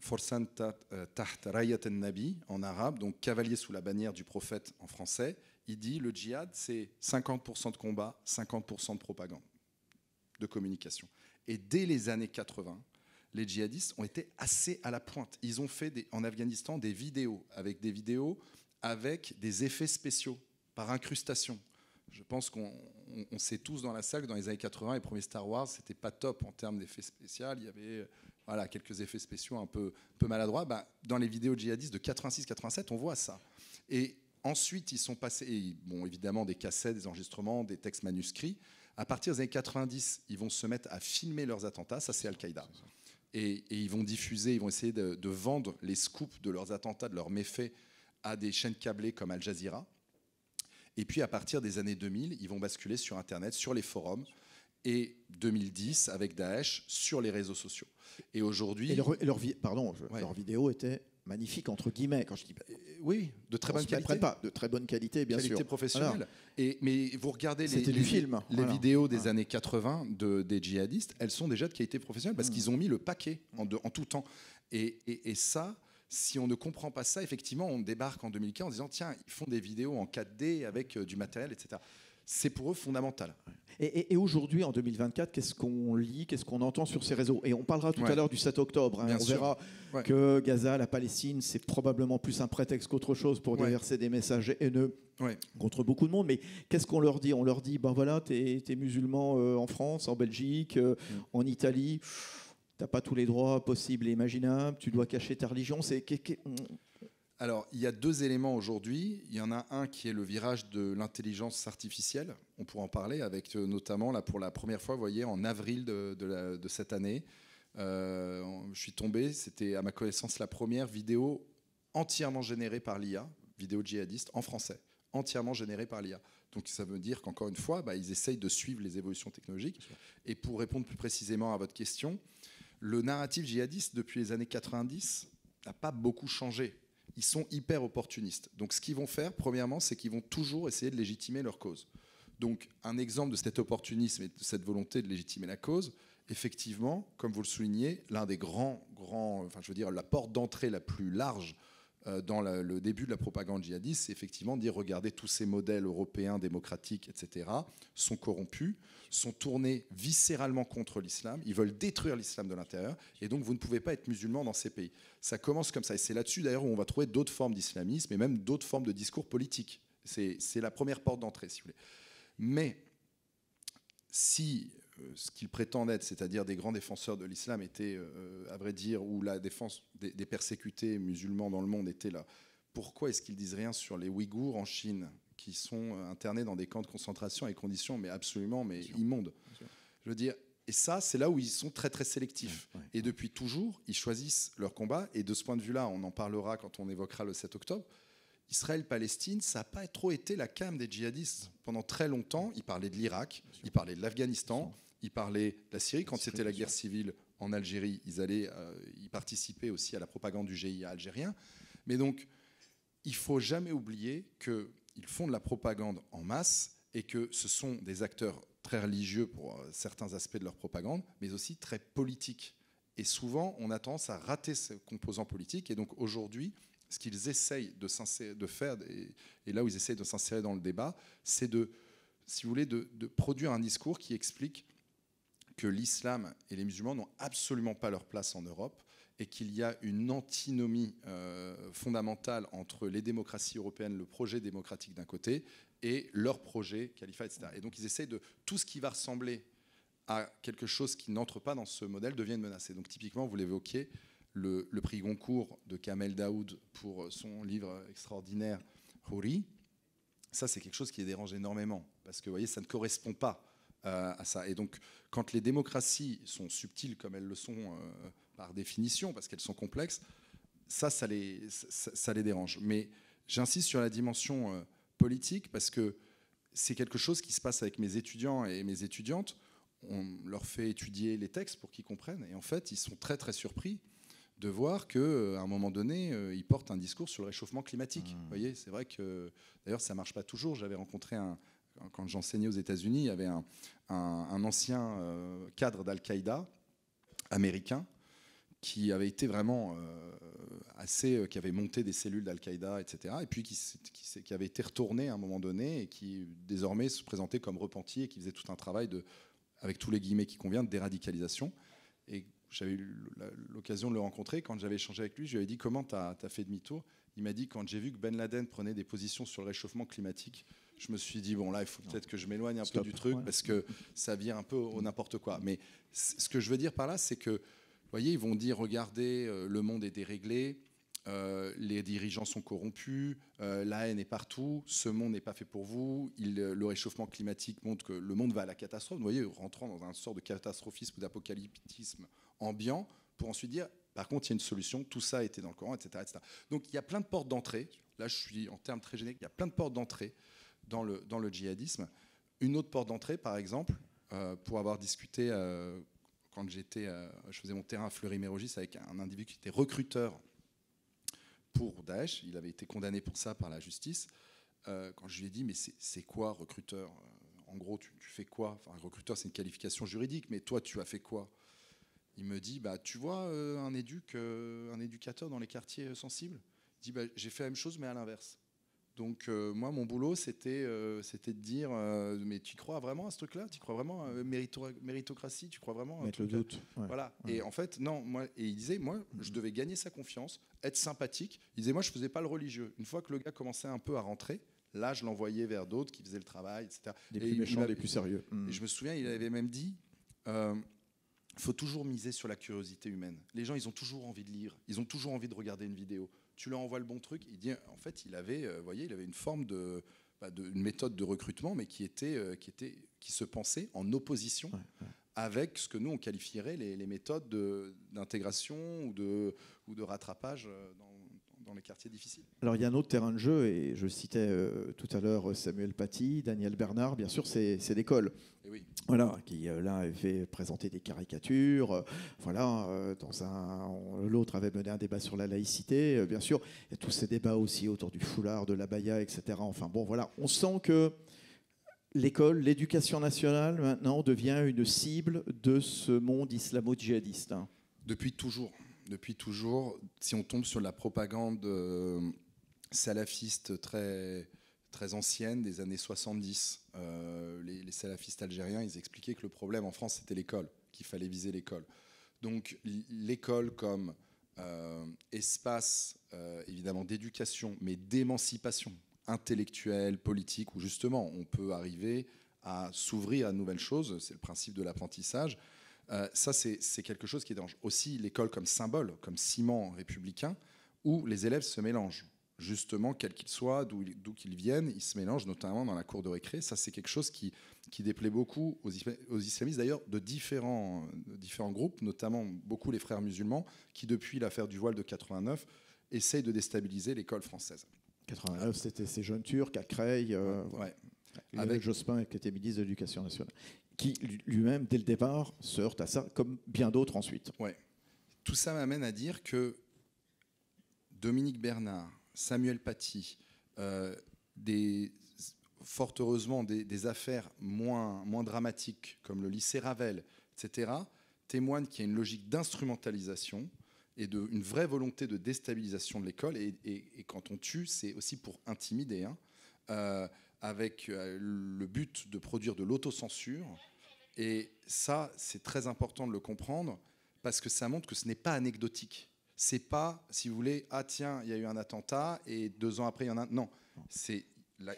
Forsan Taht Rayat al-Nabi en arabe, donc cavalier sous la bannière du prophète en français, il dit le djihad c'est 50% de combat, 50% de propagande, de communication. Et dès les années 80, les djihadistes ont été assez à la pointe. Ils ont fait en Afghanistan des vidéos avec des effets spéciaux par incrustation. Je pense qu'on sait tous dans la salle que dans les années 80, les premiers Star Wars, c'était pas top en termes d'effets spéciaux. Il y avait quelques effets spéciaux un peu maladroits. Dans les vidéos djihadistes de 86-87, on voit ça. Et ensuite, ils sont passés, évidemment, des cassettes, des enregistrements, des textes manuscrits. À partir des années 90, ils vont se mettre à filmer leurs attentats. Ça, c'est Al-Qaïda. Et ils vont diffuser, ils vont essayer de vendre les scoops de leurs attentats, de leurs méfaits, à des chaînes câblées comme Al Jazeera. Et puis, à partir des années 2000, ils vont basculer sur Internet, sur les forums, et 2010, avec Daesh, sur les réseaux sociaux. Et aujourd'hui... Leur vidéo était magnifique, entre guillemets, quand je dis... Oui, de très bonne qualité. De très bonne qualité, bien sûr. Qualité professionnelle. Voilà. Mais vous regardez les vidéos des années 80 des djihadistes, elles sont déjà de qualité professionnelle, parce qu'ils ont mis le paquet en tout temps. Et ça... Si on ne comprend pas ça, effectivement, on débarque en 2015 en disant tiens, ils font des vidéos en 4D avec du matériel, etc. C'est pour eux fondamental. Et aujourd'hui, en 2024, qu'est-ce qu'on lit, qu'est-ce qu'on entend sur ces réseaux? Et on parlera tout à l'heure du 7 octobre. On verra que Gaza, la Palestine, c'est probablement plus un prétexte qu'autre chose pour déverser des messages haineux contre beaucoup de monde. Mais qu'est-ce qu'on leur dit? On leur dit voilà, t'es musulman en France, en Belgique, en Italie. Tu n'as pas tous les droits possibles et imaginables, tu dois cacher ta religion. Alors, il y a deux éléments aujourd'hui. Il y en a un qui est le virage de l'intelligence artificielle. On pourra en parler avec notamment, là, pour la première fois, vous voyez, en avril de cette année, je suis tombé, c'était à ma connaissance la première vidéo entièrement générée par l'IA, vidéo djihadiste, en français, entièrement générée par l'IA. Donc ça veut dire qu'encore une fois, ils essayent de suivre les évolutions technologiques. Et pour répondre plus précisément à votre question, le narratif djihadiste, depuis les années 90, n'a pas beaucoup changé. Ils sont hyper opportunistes. Donc ce qu'ils vont faire, premièrement, c'est qu'ils vont toujours essayer de légitimer leur cause. Donc un exemple de cet opportunisme et de cette volonté de légitimer la cause, effectivement, comme vous le soulignez, l'un des la porte d'entrée la plus large dans le début de la propagande djihadiste, c'est effectivement de dire regardez, tous ces modèles européens, démocratiques, etc., sont corrompus, sont tournés viscéralement contre l'islam, ils veulent détruire l'islam de l'intérieur, et donc vous ne pouvez pas être musulman dans ces pays. Ça commence comme ça, et c'est là-dessus d'ailleurs où on va trouver d'autres formes d'islamisme, et même d'autres formes de discours politiques. C'est la première porte d'entrée, si vous voulez. Mais si ce qu'ils prétendent être, c'est-à-dire des grands défenseurs de l'islam, étaient, à vrai dire, où la défense des persécutés musulmans dans le monde était là, pourquoi est-ce qu'ils disent rien sur les Ouïghours en Chine, qui sont internés dans des camps de concentration à des conditions absolument immondes? Je veux dire, et ça, c'est là où ils sont très très sélectifs. Et depuis toujours, ils choisissent leur combat. Et de ce point de vue-là, on en parlera quand on évoquera le 7 octobre, Israël-Palestine, ça n'a pas trop été la came des djihadistes. Pendant très longtemps, ils parlaient de l'Irak, ils parlaient de l'Afghanistan, ils parlaient de la Syrie. Quand c'était la guerre civile en Algérie, ils participaient aussi à la propagande du GIA algérien. Mais donc, il ne faut jamais oublier qu'ils font de la propagande en masse et que ce sont des acteurs très religieux pour certains aspects de leur propagande, mais aussi très politiques. Et souvent, on a tendance à rater ce composant politique. Et donc aujourd'hui, ce qu'ils essayent de faire, et là où ils essayent de s'insérer dans le débat, c'est si vous voulez, de produire un discours qui explique que l'islam et les musulmans n'ont absolument pas leur place en Europe et qu'il y a une antinomie fondamentale entre les démocraties européennes, le projet démocratique d'un côté, et leur projet califat, etc. Et donc ils essayent de tout ce qui va ressembler à quelque chose qui n'entre pas dans ce modèle devient menacé. Donc typiquement, vous l'évoquiez, le prix Goncourt de Kamel Daoud pour son livre extraordinaire Houri, Ça, c'est quelque chose qui les dérange énormément, parce que, vous voyez, ça ne correspond pas à ça. Et donc, quand les démocraties sont subtiles, comme elles le sont par définition, parce qu'elles sont complexes, ça les dérange. Mais j'insiste sur la dimension politique, parce que c'est quelque chose qui se passe avec mes étudiants et mes étudiantes. On leur fait étudier les textes pour qu'ils comprennent. Et en fait, ils sont très, très surpris de voir qu'à un moment donné, ils portent un discours sur le réchauffement climatique. Vous voyez, c'est vrai que, d'ailleurs, ça ne marche pas toujours. J'avais rencontré, quand j'enseignais aux États-Unis, il y avait un ancien cadre d'Al-Qaïda américain qui avait été vraiment qui avait monté des cellules d'Al-Qaïda, etc., et puis qui avait été retourné à un moment donné et qui désormais se présentait comme repenti et qui faisait tout un travail avec tous les guillemets qui conviennent, de déradicalisation. Et j'avais eu l'occasion de le rencontrer. Quand j'avais échangé avec lui, je lui avais dit comment tu as fait demi-tour. Il m'a dit quand j'ai vu que Ben Laden prenait des positions sur le réchauffement climatique, je me suis dit bon là il faut peut-être que je m'éloigne un peu du truc parce que ça vire un peu au n'importe quoi. Mais ce que je veux dire par là, c'est que vous voyez, ils vont dire regardez, le monde est déréglé, les dirigeants sont corrompus, la haine est partout, ce monde n'est pas fait pour vous, le réchauffement climatique montre que le monde va à la catastrophe. Vous voyez, rentrant dans un sort de catastrophisme ou d'apocalyptisme ambiant, pour ensuite dire, par contre, il y a une solution, tout ça a été dans le Coran, etc., etc. Donc il y a plein de portes d'entrée, là je suis en termes très génériques, il y a plein de portes d'entrée dans le djihadisme. Une autre porte d'entrée, par exemple, pour avoir discuté, quand je faisais mon terrain à Fleury-Mérogis avec un individu qui était recruteur pour Daesh, il avait été condamné pour ça par la justice. Quand je lui ai dit, mais c'est quoi recruteur ? En gros, tu fais quoi ? Enfin, recruteur, c'est une qualification juridique, mais toi, tu as fait quoi ? Il me dit, tu vois un éducateur dans les quartiers sensibles ? Il dit, j'ai fait la même chose, mais à l'inverse. Donc moi, mon boulot, c'était de dire, mais tu crois vraiment à ce truc-là ? Tu crois vraiment à méritocratie ? Tu crois vraiment à mettre le doute. Ouais. Voilà. Ouais. Et en fait, non. Et il disait, moi, je devais gagner sa confiance, être sympathique. Il disait, moi, je faisais pas le religieux. Une fois que le gars commençait un peu à rentrer, là, je l'envoyais vers d'autres qui faisaient le travail, etc. Des plus méchants, des plus sérieux. Et je me souviens, il avait même dit. Il faut toujours miser sur la curiosité humaine. Les gens, ils ont toujours envie de lire, ils ont toujours envie de regarder une vidéo. Tu leur envoies le bon truc, il dit, en fait, il avait une forme une méthode de recrutement, mais qui se pensait en opposition avec ce que nous on qualifierait les méthodes d'intégration ou de rattrapage dans les quartiers difficiles. Alors il y a un autre terrain de jeu, et je citais tout à l'heure Samuel Paty, Daniel Bernard, bien sûr, c'est l'école. Et oui. Voilà, qui là avait présenté des caricatures, l'autre avait mené un débat sur la laïcité, bien sûr, il y a tous ces débats aussi autour du foulard, de l'abaya, etc. Enfin bon, voilà, on sent que l'école, l'éducation nationale maintenant devient une cible de ce monde islamo-djihadiste. Depuis toujours, si on tombe sur la propagande salafiste très, très ancienne des années 70, les salafistes algériens, ils expliquaient que le problème en France, c'était l'école, qu'il fallait viser l'école. Donc l'école comme espace, évidemment, d'éducation, mais d'émancipation intellectuelle, politique, où justement on peut arriver à s'ouvrir à de nouvelles choses, c'est le principe de l'apprentissage. Ça, c'est quelque chose qui dérange. Aussi l'école comme symbole, comme ciment républicain, où les élèves se mélangent. Justement, quels qu'ils soient, d'où qu'ils viennent, ils se mélangent, notamment dans la cour de récré. Ça, c'est quelque chose qui déplaît beaucoup aux islamistes, d'ailleurs, de différents groupes, notamment beaucoup les frères musulmans, qui, depuis l'affaire du voile de 89, essayent de déstabiliser l'école française. 89, c'était ces jeunes Turcs à Creil, avec Jospin, qui était ministre de l'Éducation nationale, qui lui-même, dès le départ, se heurte à ça, comme bien d'autres ensuite. Ouais. Tout ça m'amène à dire que Dominique Bernard, Samuel Paty, fort heureusement des affaires moins dramatiques, comme le lycée Ravel, etc., témoignent qu'il y a une logique d'instrumentalisation et une vraie volonté de déstabilisation de l'école. Et quand on tue, c'est aussi pour intimider, avec le but de produire de l'autocensure. Et ça, c'est très important de le comprendre, parce que ça montre que ce n'est pas anecdotique. C'est pas, si vous voulez, ah tiens, il y a eu un attentat, et 2 ans après, il y en a un. Non,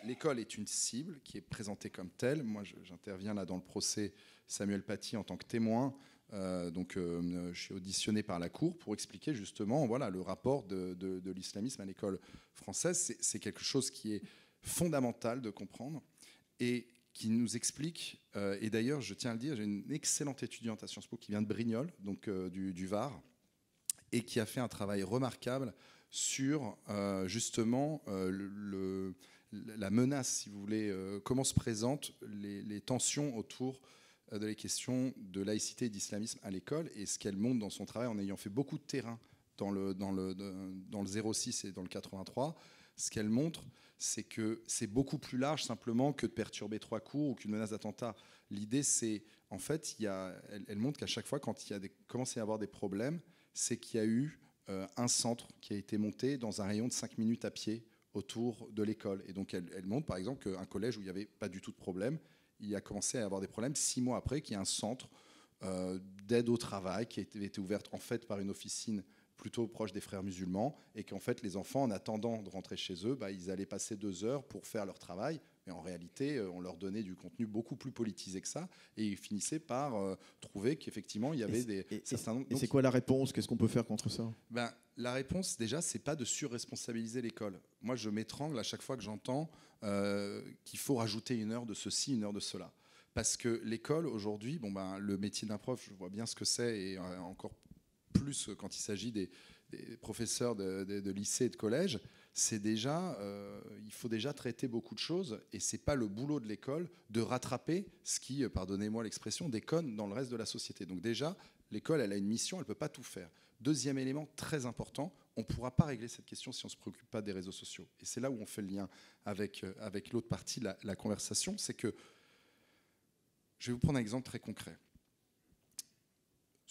l'école est une cible qui est présentée comme telle. Moi, j'interviens là dans le procès Samuel Paty en tant que témoin. Je suis auditionné par la Cour pour expliquer justement le rapport de l'islamisme à l'école française. C'est quelque chose qui est fondamentale de comprendre et qui nous explique, et d'ailleurs, je tiens à le dire, j'ai une excellente étudiante à Sciences Po qui vient de Brignoles, donc du Var, et qui a fait un travail remarquable sur justement la menace, si vous voulez, comment se présentent les tensions autour de les questions de laïcité et d'islamisme à l'école, et ce qu'elle montre dans son travail en ayant fait beaucoup de terrain dans le 06 et dans le 83, ce qu'elle montre, c'est que c'est beaucoup plus large simplement que de perturber 3 cours ou qu'une menace d'attentat. L'idée, c'est, en fait, elle montre qu'à chaque fois, quand il commence à y avoir des problèmes, c'est qu'il y a eu un centre qui a été monté dans un rayon de 5 minutes à pied autour de l'école. Et donc, elle montre, par exemple, qu'un collège où il n'y avait pas du tout de problème, il a commencé à y avoir des problèmes 6 mois après, qu'il y a un centre d'aide au travail qui a été ouvert, en fait, par une officine plutôt proche des frères musulmans, et qu'en fait les enfants, en attendant de rentrer chez eux, ils allaient passer 2 heures pour faire leur travail, mais en réalité on leur donnait du contenu beaucoup plus politisé que ça, et ils finissaient par trouver qu'effectivement il y avait certains... Et c'est quoi la réponse? Qu'est-ce qu'on peut faire contre ça? La réponse déjà, c'est pas de surresponsabiliser l'école. Moi je m'étrangle à chaque fois que j'entends qu'il faut rajouter 1 heure de ceci, 1 heure de cela, parce que l'école aujourd'hui, le métier d'un prof, je vois bien ce que c'est, et encore plus quand il s'agit des professeurs de lycée et de collège, c'est déjà, il faut déjà traiter beaucoup de choses, et c'est pas le boulot de l'école de rattraper ce qui, pardonnez-moi l'expression, déconne dans le reste de la société. Donc déjà, l'école, elle a une mission, elle peut pas tout faire. Deuxième élément très important, on ne pourra pas régler cette question si on ne se préoccupe pas des réseaux sociaux. Et c'est là où on fait le lien avec l'autre partie de la conversation, c'est que, je vais vous prendre un exemple très concret.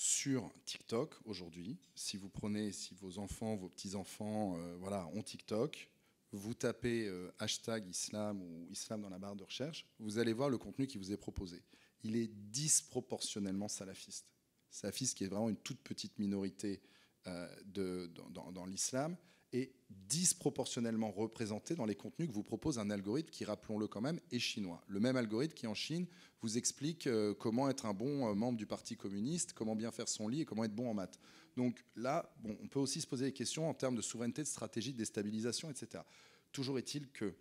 Sur TikTok, aujourd'hui, si vos enfants, vos petits-enfants ont TikTok, vous tapez hashtag islam ou islam dans la barre de recherche, vous allez voir le contenu qui vous est proposé. Il est disproportionnellement salafiste. Salafiste qui est vraiment une toute petite minorité dans l'islam, et disproportionnellement représenté dans les contenus que vous propose un algorithme qui, rappelons-le quand même, est chinois. Le même algorithme qui, en Chine, vous explique comment être un bon membre du Parti communiste, comment bien faire son lit et comment être bon en maths. Donc là, on peut aussi se poser des questions en termes de souveraineté, de stratégie, de déstabilisation, etc. Toujours est-il que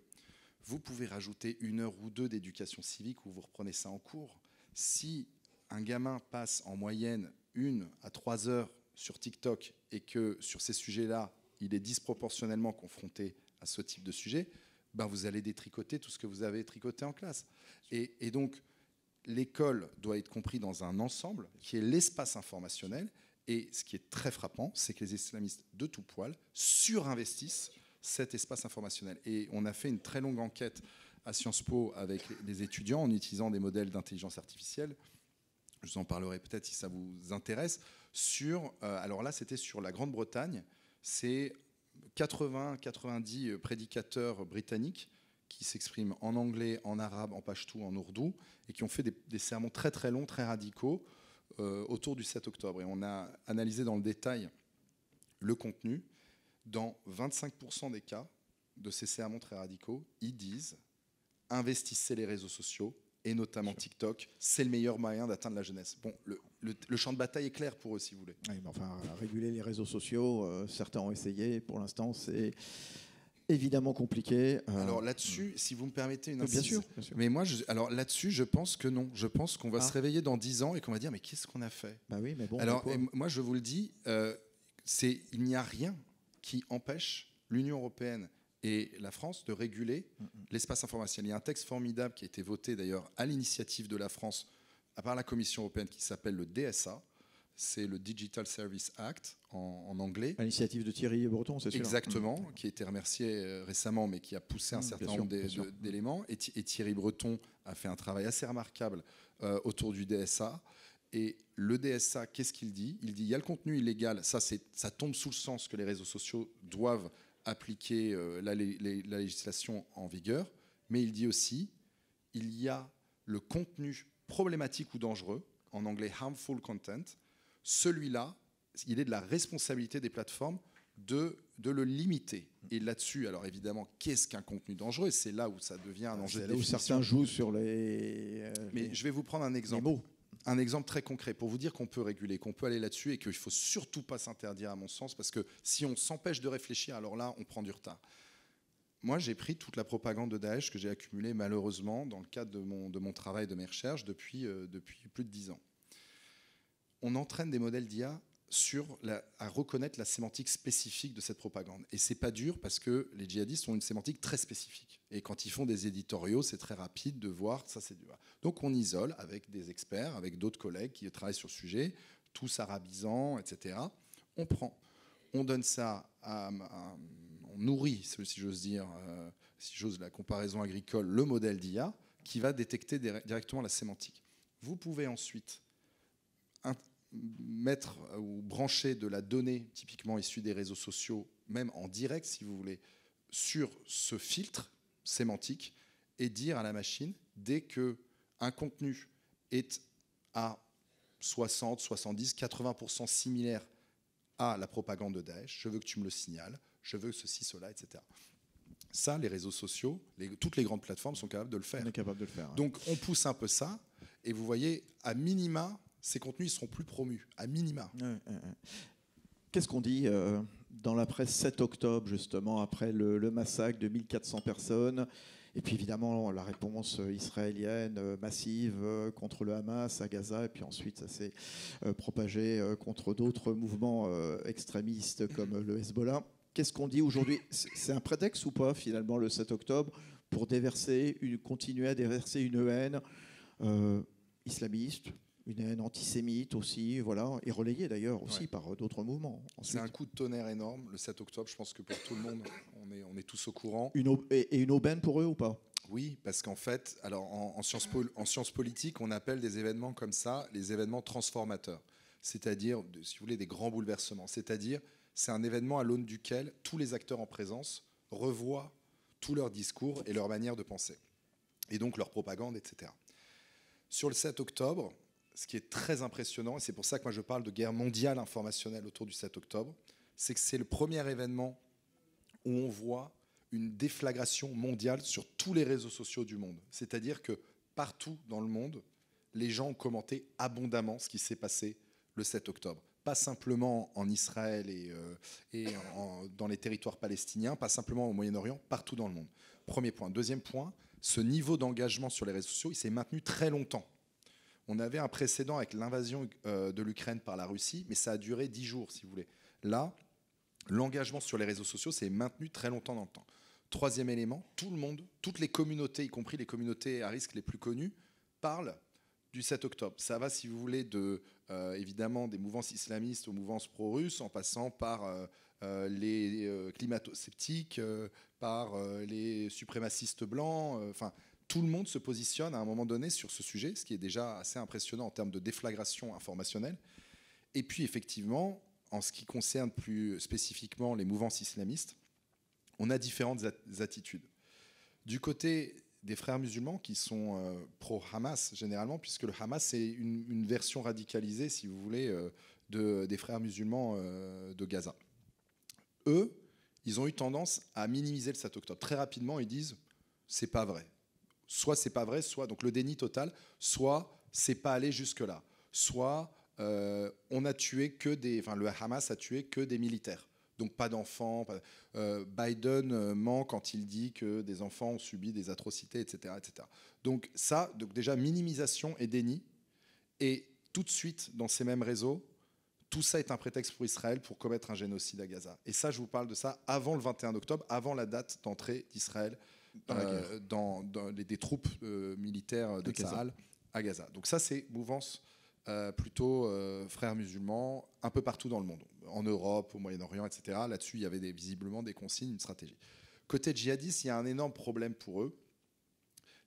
vous pouvez rajouter 1 heure ou 2 d'éducation civique où vous reprenez ça en cours. Si un gamin passe en moyenne 1 à 3 heures sur TikTok et que sur ces sujets-là, il est disproportionnellement confronté à ce type de sujet, vous allez détricoter tout ce que vous avez tricoté en classe. Et donc, l'école doit être comprise dans un ensemble qui est l'espace informationnel. Et ce qui est très frappant, c'est que les islamistes de tout poil surinvestissent cet espace informationnel. Et on a fait une très longue enquête à Sciences Po avec les étudiants en utilisant des modèles d'intelligence artificielle. Je vous en parlerai peut-être si ça vous intéresse. Alors là, c'était sur la Grande-Bretagne. C'est 80-90 prédicateurs britanniques qui s'expriment en anglais, en arabe, en pachtou, en ourdou, et qui ont fait des sermons très très longs, très radicaux, autour du 7 octobre. Et on a analysé dans le détail le contenu. Dans 25% des cas de ces sermons très radicaux, ils disent « investissez les réseaux sociaux », et notamment TikTok, c'est le meilleur moyen d'atteindre la jeunesse. Bon, le champ de bataille est clair pour eux, si vous voulez. Oui, mais enfin, réguler les réseaux sociaux, certains ont essayé. Pour l'instant, c'est évidemment compliqué. Alors là-dessus, si vous me permettez une incise. Bien sûr. Mais moi, alors là-dessus, je pense que non. Je pense qu'on va se réveiller dans 10 ans et qu'on va dire, mais qu'est-ce qu'on a fait? Oui, mais bon. Alors, moi, je vous le dis, il n'y a rien qui empêche l'Union européenne et la France de réguler l'espace informationnel. Il y a un texte formidable qui a été voté d'ailleurs à l'initiative de la France par la Commission européenne qui s'appelle le DSA, c'est le Digital Service Act en anglais. À l'initiative de Thierry Breton, c'est sûr. Exactement, qui a été remercié récemment mais qui a poussé un certain nombre d'éléments. Et Thierry Breton a fait un travail assez remarquable autour du DSA. Et le DSA, qu'est-ce qu'il dit? Il dit il y a le contenu illégal, ça tombe sous le sens que les réseaux sociaux doivent appliquer la législation en vigueur, mais il dit aussi il y a le contenu problématique ou dangereux, en anglais harmful content, celui-là, il est de la responsabilité des plateformes de le limiter. Et là-dessus, alors évidemment, qu'est-ce qu'un contenu dangereux? Et c'est là où ça devient un enjeu de définition. Où certains jouent sur les... Mais je vais vous prendre un exemple. Un exemple très concret pour vous dire qu'on peut réguler, qu'on peut aller là-dessus et qu'il ne faut surtout pas s'interdire à mon sens, parce que si on s'empêche de réfléchir, alors là, on prend du retard. moi, j'ai pris toute la propagande de Daesh que j'ai accumulée malheureusement dans le cadre de mon travail, de mes recherches depuis plus de 10 ans. On entraîne des modèles d'IA à reconnaître la sémantique spécifique de cette propagande. Et c'est pas dur parce que les djihadistes ont une sémantique très spécifique. Et quand ils font des éditoriaux, c'est très rapide de voir ça, c'est dur. Donc on isole avec des experts, avec d'autres collègues qui travaillent sur le sujet, tous arabisants, etc. On prend, on donne ça on nourrit, si j'ose dire, si j'ose la comparaison agricole, le modèle d'IA qui va détecter directement la sémantique. Vous pouvez ensuite mettre ou brancher de la donnée typiquement issue des réseaux sociaux, même en direct si vous voulez, sur ce filtre sémantique et dire à la machine, dès qu'un contenu est à 60, 70, 80% similaire à la propagande de Daesh, je veux que tu me le signales, je veux ceci, cela, etc. Ça, les réseaux sociaux, toutes les grandes plateformes sont capables de le faire. On est capable de le faire. Donc on pousse un peu ça, et vous voyez, à minima, ces contenus seront plus promus, à minima. Qu'est-ce qu'on dit dans la presse 7 octobre, justement, après le massacre de 1400 personnes? Et puis évidemment, la réponse israélienne massive contre le Hamas à Gaza, et puis ensuite ça s'est propagé contre d'autres mouvements extrémistes comme le Hezbollah. Qu'est-ce qu'on dit aujourd'hui? C'est un prétexte ou pas, finalement, le 7 octobre, pour continuer à déverser une haine islamiste, une haine antisémite aussi, voilà, et relayée d'ailleurs aussi par d'autres mouvements. C'est un coup de tonnerre énorme, le 7 octobre, je pense que pour tout le monde, on est tous au courant. Et une aubaine pour eux ou pas? Oui, parce qu'en fait, alors en sciences politiques, on appelle des événements comme ça les événements transformateurs, c'est-à-dire, si vous voulez, des grands bouleversements. C'est-à-dire, c'est un événement à l'aune duquel tous les acteurs en présence revoient tout leur discours et leur manière de penser, et donc leur propagande, etc. Sur le 7 octobre, ce qui est très impressionnant, et c'est pour ça que moi je parle de guerre mondiale informationnelle autour du 7 octobre, c'est que c'est le premier événement où on voit une déflagration mondiale sur tous les réseaux sociaux du monde. C'est-à-dire que partout dans le monde, les gens ont commenté abondamment ce qui s'est passé le 7 octobre. Pas simplement en Israël et dans les territoires palestiniens, pas simplement au Moyen-Orient, partout dans le monde. Premier point. Deuxième point, ce niveau d'engagement sur les réseaux sociaux, il s'est maintenu très longtemps. On avait un précédent avec l'invasion de l'Ukraine par la Russie, mais ça a duré 10 jours, si vous voulez. Là, l'engagement sur les réseaux sociaux s'est maintenu très longtemps dans le temps. Troisième élément, tout le monde, toutes les communautés, y compris les communautés à risque les plus connues, parlent du 7 octobre. Ça va, si vous voulez, évidemment des mouvances islamistes aux mouvances pro-russes, en passant par les climato-sceptiques, par les suprémacistes blancs, tout le monde se positionne à un moment donné sur ce sujet, ce qui est déjà assez impressionnant en termes de déflagration informationnelle. Et puis effectivement, en ce qui concerne plus spécifiquement les mouvances islamistes, on a différentes attitudes. Du côté des frères musulmans qui sont pro-Hamas généralement, puisque le Hamas c'est une version radicalisée, si vous voulez, des frères musulmans de Gaza. Eux, ils ont eu tendance à minimiser le 7 octobre. Très rapidement, ils disent « c'est pas vrai ». Soit c'est pas vrai, soit donc le déni total, soit c'est pas allé jusque-là, soit on a tué le Hamas a tué que des militaires, donc pas d'enfants. Biden ment quand il dit que des enfants ont subi des atrocités, etc., etc. Donc ça, donc déjà minimisation et déni, et tout de suite dans ces mêmes réseaux, tout ça est un prétexte pour Israël pour commettre un génocide à Gaza. Et ça, je vous parle de ça avant le 21 octobre, avant la date d'entrée d'Israël dans des troupes militaires de Tsahal à Gaza. Donc ça, c'est mouvance plutôt frères musulmans un peu partout dans le monde, en Europe, au Moyen-Orient, etc. Là-dessus, il y avait visiblement des consignes, une stratégie. Côté djihadistes, il y a un énorme problème pour eux,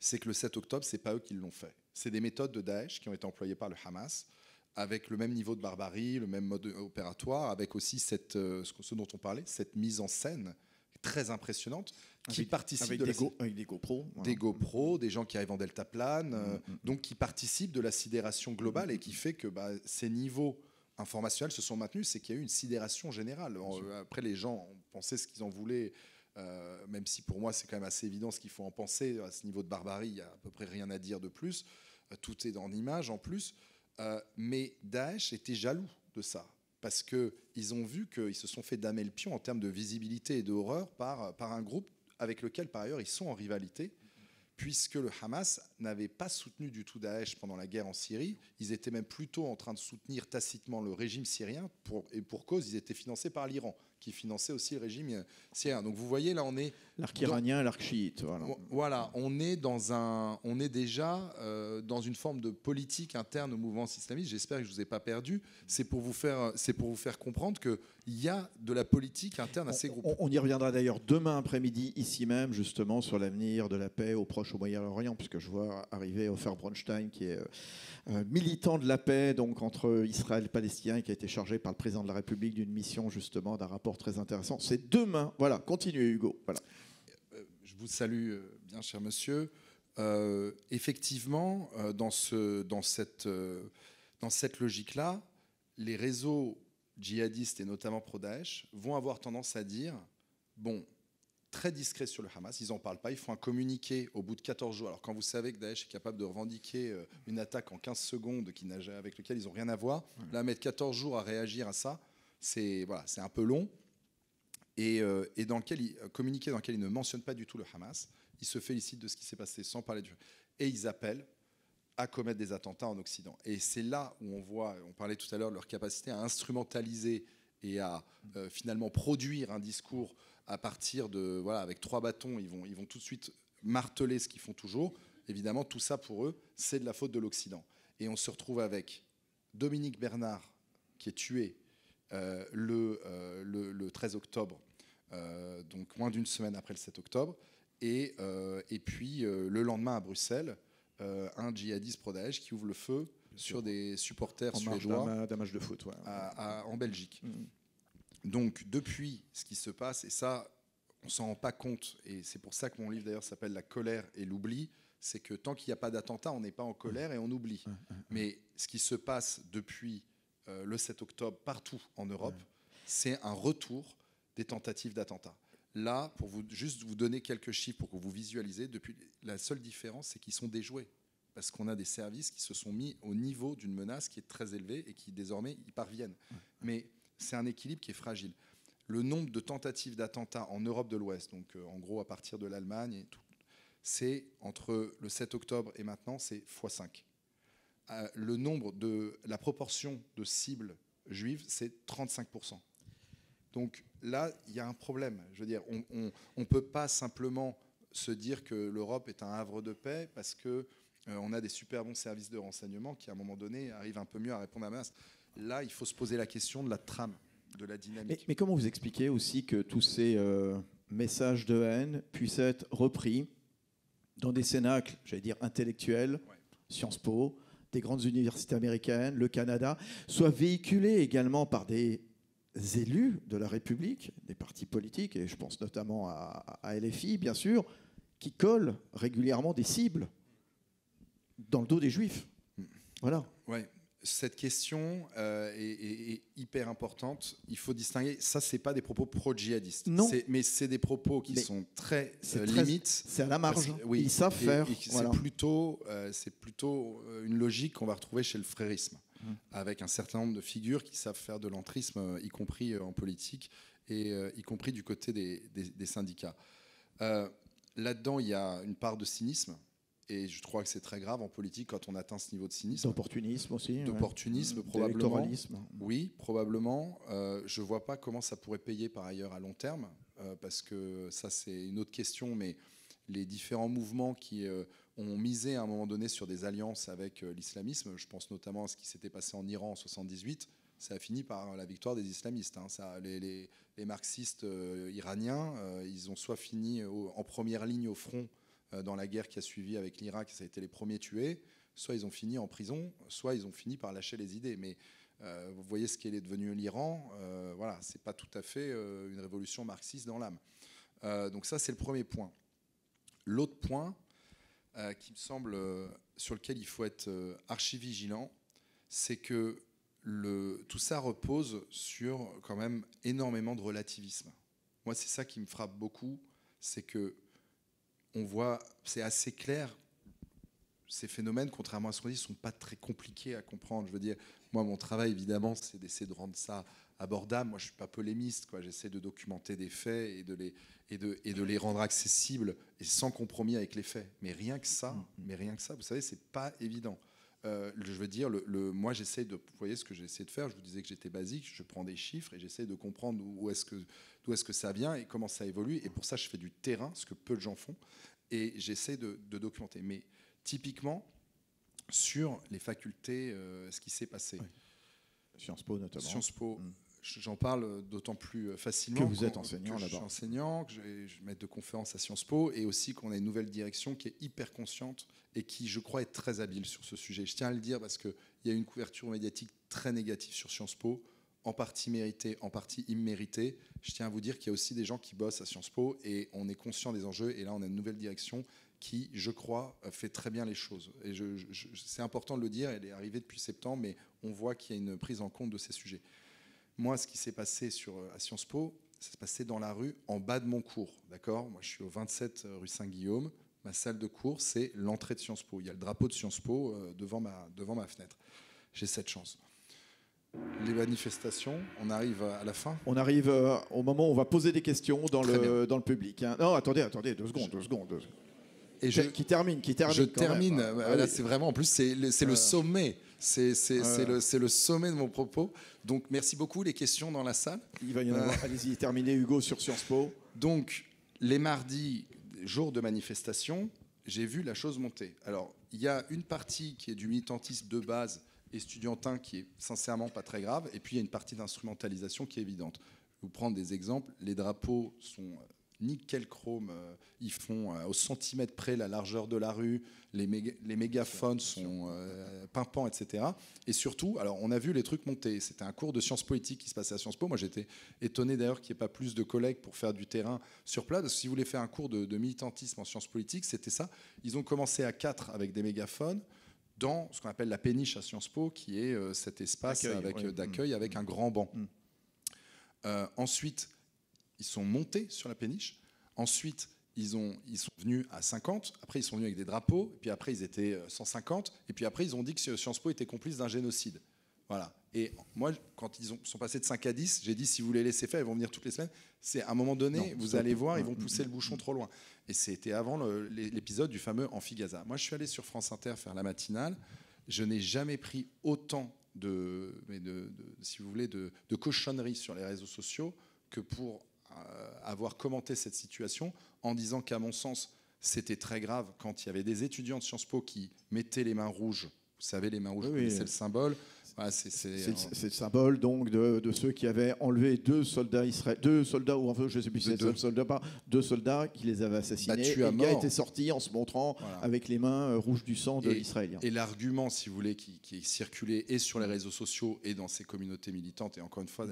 c'est que le 7 octobre, c'est pas eux qui l'ont fait. C'est des méthodes de Daesh qui ont été employées par le Hamas, avec le même niveau de barbarie, le même mode opératoire, avec aussi ce dont on parlait, cette mise en scène très impressionnante, qui participent avec des GoPros. Voilà. Des GoPros, des gens qui arrivent en deltaplane, donc qui participent de la sidération globale et qui fait que ces niveaux informationnels se sont maintenus, c'est qu'il y a eu une sidération générale. Après, les gens ont pensé ce qu'ils en voulaient, même si pour moi c'est quand même assez évident ce qu'il faut en penser. À ce niveau de barbarie, il n'y a à peu près rien à dire de plus. Tout est en image en plus. Mais Daesh était jaloux de ça, parce qu'ils ont vu qu'ils se sont fait damer le pion en termes de visibilité et d'horreur par un groupe avec lequel par ailleurs ils sont en rivalité, puisque le Hamas n'avait pas soutenu du tout Daesh pendant la guerre en Syrie. Ils étaient même plutôt en train de soutenir tacitement le régime syrien, et pour cause, ils étaient financés par l'Iran, qui finançait aussi le régime syrien. Donc vous voyez, là on est... L'arc iranien et l'arc chiite. Voilà, on est déjà dans une forme de politique interne au mouvement islamiste. J'espère que je ne vous ai pas perdu. C'est pour vous faire comprendre qu'il y a de la politique interne à ces groupes. On y reviendra d'ailleurs demain après-midi, ici même, justement, sur l'avenir de la paix au Proche, au Moyen-Orient, puisque je vois arriver Ofer Bronstein, qui est militant de la paix donc, entre Israël et Palestinien, et qui a été chargé par le président de la République d'une mission, justement, d'un rapport très intéressant. C'est demain. Voilà, continuez, Hugo. Voilà. Je vous salue bien, cher monsieur. Effectivement, dans cette logique-là, les réseaux djihadistes, et notamment pro-Daesh, vont avoir tendance à dire, bon, très discret sur le Hamas, ils n'en parlent pas, ils font un communiqué au bout de 14 jours. Alors quand vous savez que Daesh est capable de revendiquer une attaque en 15 secondes avec laquelle ils n'ont rien à voir, là, mettre 14 jours à réagir à ça, c'est un peu long. Et dans lequel communiqué dans lequel ils ne mentionnent pas du tout le Hamas, ils se félicitent de ce qui s'est passé sans parler du... Et ils appellent à commettre des attentats en Occident. Et c'est là où on parlait tout à l'heure de leur capacité à instrumentaliser et à finalement produire un discours à partir de... Voilà, avec 3 bâtons, ils vont tout de suite marteler ce qu'ils font toujours. Évidemment, tout ça, pour eux, c'est de la faute de l'Occident. Et on se retrouve avec Dominique Bernard, qui est tué le 13 octobre, donc moins d'une semaine après le 7 octobre, et puis le lendemain à Bruxelles, un djihadiste pro-Daesh qui ouvre le feu sur des supporters suédois d'un match de foot, ouais. en Belgique. Donc depuis ce qui se passe, et ça on s'en rend pas compte, et c'est pour ça que mon livre d'ailleurs s'appelle La colère et l'oubli, c'est que tant qu'il n'y a pas d'attentat, on n'est pas en colère et on oublie. Mais ce qui se passe depuis le 7 octobre partout en Europe, c'est un retour des tentatives d'attentat. Là, pour juste vous donner quelques chiffres pour que vous visualisez, la seule différence, c'est qu'ils sont déjoués. Parce qu'on a des services qui se sont mis au niveau d'une menace qui est très élevée et qui désormais y parviennent. Mais c'est un équilibre qui est fragile. Le nombre de tentatives d'attentats en Europe de l'Ouest, donc en gros à partir de l'Allemagne, et tout, c'est entre le 7 octobre et maintenant, c'est x5. La proportion de cibles juives, c'est 35%. Donc là, il y a un problème. Je veux dire, on ne peut pas simplement se dire que l'Europe est un havre de paix parce qu'on a des super bons services de renseignement qui, à un moment donné, arrivent un peu mieux à répondre à la menace. Là, il faut se poser la question de la trame, de la dynamique. Mais comment vous expliquez aussi que tous ces messages de haine puissent être repris dans des cénacles, j'allais dire, intellectuels, Sciences Po, des grandes universités américaines, le Canada, soient véhiculés également par des élus de la République, des partis politiques, et je pense notamment à LFI, bien sûr, qui collent régulièrement des cibles dans le dos des Juifs. Voilà. Ouais. Cette question est hyper importante. Il faut distinguer. Ça, c'est pas des propos pro-djihadistes. Non. Mais c'est des propos qui sont très limites. C'est à la marge. Ils savent faire. Voilà. C'est plutôt une logique qu'on va retrouver chez le frérisme, avec un certain nombre de figures qui savent faire de l'entrisme, y compris en politique, et y compris du côté des syndicats. Là-dedans, il y a une part de cynisme. Et je crois que c'est très grave en politique quand on atteint ce niveau de cynisme. D'opportunisme aussi. D'opportunisme, probablement. Oui, probablement. Je ne vois pas comment ça pourrait payer par ailleurs à long terme, parce que ça, c'est une autre question. Mais les différents mouvements qui ont misé à un moment donné sur des alliances avec l'islamisme, je pense notamment à ce qui s'était passé en Iran en 1978, ça a fini par la victoire des islamistes. Les marxistes iraniens, ils ont soit fini en première ligne au front dans la guerre qui a suivi avec l'Irak, ça a été les premiers tués, soit ils ont fini en prison, soit ils ont fini par lâcher les idées. Mais vous voyez ce qu'est devenu l'Iran, voilà, c'est pas tout à fait une révolution marxiste dans l'âme. Donc ça, c'est le premier point. L'autre point qui me semble, sur lequel il faut être archi-vigilant, c'est que tout ça repose sur quand même énormément de relativisme. Moi, c'est ça qui me frappe beaucoup, c'est que on voit, c'est assez clair, ces phénomènes, contrairement à ce qu'on dit, ne sont pas très compliqués à comprendre. Je veux dire, moi, mon travail, évidemment, c'est d'essayer de rendre ça abordables. Moi, je ne suis pas polémiste, quoi. J'essaie de documenter des faits et de les rendre accessibles et sans compromis avec les faits. Mais rien que ça, vous savez, c'est pas évident. Je veux dire, moi, j'essaie de... Vous voyez ce que j'essaie de faire. Je vous disais que j'étais basique. Je prends des chiffres et j'essaie de comprendre d'où est-ce que ça vient et comment ça évolue. Et pour ça, je fais du terrain, ce que peu de gens font. Et j'essaie de documenter. Mais typiquement, sur les facultés, ce qui s'est passé. Oui. Sciences Po, notamment. Sciences Po, j'en parle d'autant plus facilement. Que vous êtes enseignant là-bas. Je suis enseignant, que je vais maître de conférence à Sciences Po, et aussi qu'on a une nouvelle direction qui est hyper consciente et qui, je crois, est très habile sur ce sujet. Je tiens à le dire parce qu'il y a une couverture médiatique très négative sur Sciences Po, en partie méritée, en partie imméritée. Je tiens à vous dire qu'il y a aussi des gens qui bossent à Sciences Po et on est conscient des enjeux. Et là, on a une nouvelle direction qui, je crois, fait très bien les choses. Et c'est important de le dire, elle est arrivée depuis septembre, mais on voit qu'il y a une prise en compte de ces sujets. Moi, ce qui s'est passé à Sciences Po, ça s'est passé dans la rue, en bas de mon cours. D'accord ? Moi, je suis au 27 rue Saint-Guillaume. Ma salle de cours, c'est l'entrée de Sciences Po. Il y a le drapeau de Sciences Po devant ma fenêtre. J'ai cette chance. Les manifestations, on arrive à la fin. On arrive au moment où on va poser des questions dans le public. Hein. Non, attendez, 2 secondes. Et qui termine. Je termine. Là, c'est vraiment, en plus, c'est le sommet. C'est le sommet de mon propos. Donc, merci beaucoup. Les questions dans la salle. Il va y en avoir. Allez-y, terminez, Hugo, sur Sciences Po. Donc, les mardis, jour de manifestation, j'ai vu la chose monter. Alors, il y a une partie qui est du militantisme de base estudiantin qui est sincèrement pas très grave, et puis il y a une partie d'instrumentalisation qui est évidente. Je vais vous prendre des exemples. Les drapeaux sont nickel chrome, ils font au centimètre près la largeur de la rue, les mégaphones sont pimpants, etc. Et surtout, alors on a vu les trucs monter. C'était un cours de sciences politiques qui se passait à Sciences Po. Moi, j'étais étonné d'ailleurs qu'il n'y ait pas plus de collègues pour faire du terrain sur place. Parce que si vous voulez faire un cours de militantisme en sciences politiques, c'était ça. Ils ont commencé à 4 avec des mégaphones dans ce qu'on appelle la péniche à Sciences Po, qui est cet espace d'accueil avec un grand banc. Ensuite, ils sont montés sur la péniche. Ensuite, ils sont venus à 50. Après, ils sont venus avec des drapeaux. Et puis après, ils étaient 150. Et puis après, ils ont dit que Sciences Po était complice d'un génocide. Voilà. Et moi, quand ils sont passés de 5 à 10, j'ai dit, si vous les laissez faire, ils vont venir toutes les semaines. C'est à un moment donné, vous allez voir, ils vont pousser le bouchon trop loin. Et c'était avant l'épisode du fameux Amphi-Gaza. Moi, je suis allé sur France Inter faire la matinale. Je n'ai jamais pris autant si vous voulez, de cochonneries sur les réseaux sociaux que pour avoir commenté cette situation en disant qu'à mon sens, c'était très grave quand il y avait des étudiants de Sciences Po qui mettaient les mains rouges. Vous savez, les mains rouges, vous connaissez le symbole. Voilà, c'est le symbole donc de ceux qui avaient enlevé 2 soldats israéliens, 2 soldats, ou enfin je ne sais plus si c'est 2 soldats, pas 2 soldats qui les avaient assassinés. Battus à mort. Le gars était sorti en se montrant avec les mains rouges du sang de l'Israélien. Et l'argument, si vous voulez, qui circulait et sur les réseaux sociaux et dans ces communautés militantes, et encore une fois,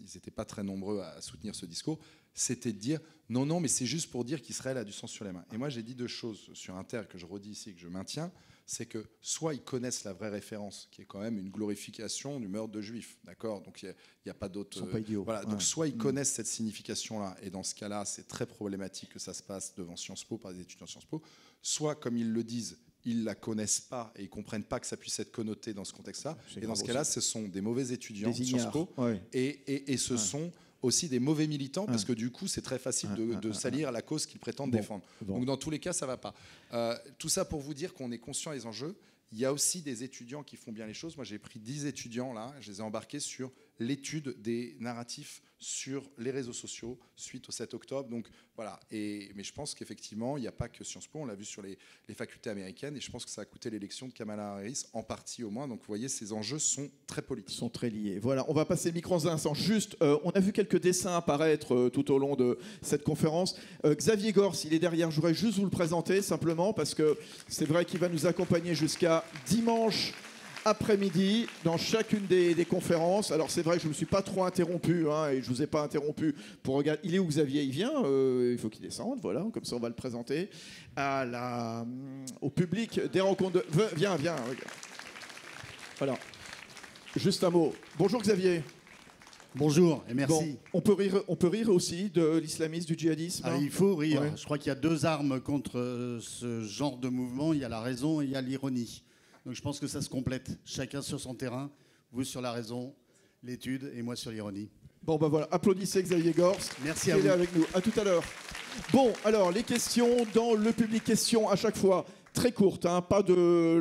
ils n'étaient pas très nombreux à soutenir ce discours, c'était de dire non, mais c'est juste pour dire qu'Israël a du sang sur les mains. Et moi, j'ai dit 2 choses sur Inter que je redis ici, que je maintiens. C'est que soit ils connaissent la vraie référence, qui est quand même une glorification du meurtre de juifs, d'accord ? Donc il n'y a pas d'autre. Ils sont pas idiots. Voilà. Donc soit ils connaissent cette signification-là, et dans ce cas-là, c'est très problématique que ça se passe devant Sciences Po par des étudiants de Sciences Po. Soit, comme ils le disent, ils la connaissent pas et ils comprennent pas que ça puisse être connoté dans ce contexte-là. Et dans ce cas-là, ce sont des mauvais étudiants de Sciences Po, et ce sont aussi des mauvais militants, parce que du coup, c'est très facile de salir la cause qu'ils prétendent défendre. Donc, dans tous les cas, ça ne va pas. Tout ça pour vous dire qu'on est conscient des enjeux. Il y a aussi des étudiants qui font bien les choses. Moi, j'ai pris 10 étudiants, là, je les ai embarqués sur l'étude des narratifs sur les réseaux sociaux suite au 7 octobre. Donc, voilà. Mais je pense qu'effectivement, il n'y a pas que Sciences Po. On l'a vu sur les facultés américaines. Et je pense que ça a coûté l'élection de Kamala Harris, en partie au moins. Donc, vous voyez, ces enjeux sont très politiques. Ils sont très liés. Voilà, on va passer le micro dans un instant. Juste, on a vu quelques dessins apparaître tout au long de cette conférence. Xavier Gors, il est derrière. Je voudrais juste vous le présenter, simplement, parce que c'est vrai qu'il va nous accompagner jusqu'à dimanche après-midi dans chacune des conférences. Alors c'est vrai que je ne me suis pas trop interrompu, et je ne vous ai pas interrompu pour regarder. Il est où Xavier ? Il vient, il faut qu'il descende, voilà, comme ça on va le présenter au public des rencontres. Viens, regarde. Voilà. Juste un mot. Bonjour Xavier. Bonjour et merci. Bon, on peut rire aussi de l'islamisme, du djihadisme. Il faut rire. Ouais. Je crois qu'il y a 2 armes contre ce genre de mouvement. Il y a la raison et il y a l'ironie. Donc je pense que ça se complète. Chacun sur son terrain. Vous sur la raison l'étude et moi sur l'ironie. Bon, ben voilà, applaudissez Xavier Gors. Merci à qui est vous. là avec nous. À tout à l'heure. Bon, alors, les questions dans le public. Questions à chaque fois très courtes, hein, pas de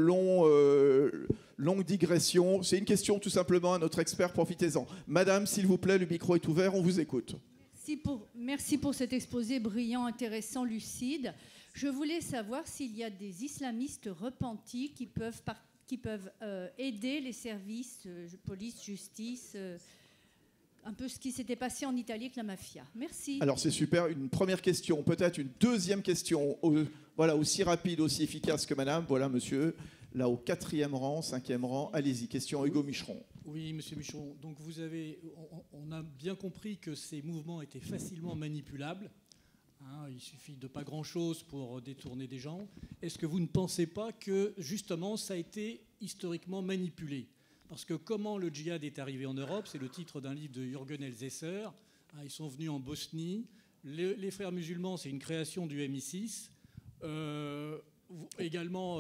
longue digression. C'est une question tout simplement à notre expert, profitez-en. Madame, s'il vous plaît, le micro est ouvert, on vous écoute. Merci pour cet exposé brillant, intéressant, lucide. Je voulais savoir s'il y a des islamistes repentis qui peuvent aider les services, police, justice, un peu ce qui s'était passé en Italie avec la mafia. Merci. Alors c'est super, une première question, peut-être une deuxième question, voilà, aussi rapide, aussi efficace que madame. Voilà monsieur, là au 4e rang, 5e rang, allez-y, question Hugo Micheron. Oui, monsieur Micheron, donc on a bien compris que ces mouvements étaient facilement manipulables. Hein, il suffit de pas grand-chose pour détourner des gens. Est-ce que vous ne pensez pas que justement ça a été historiquement manipulé ? Parce que comment le djihad est arrivé en Europe, c'est le titre d'un livre de Jürgen Elsässer. Ils sont venus en Bosnie. Les frères musulmans, c'est une création du MI6. Également,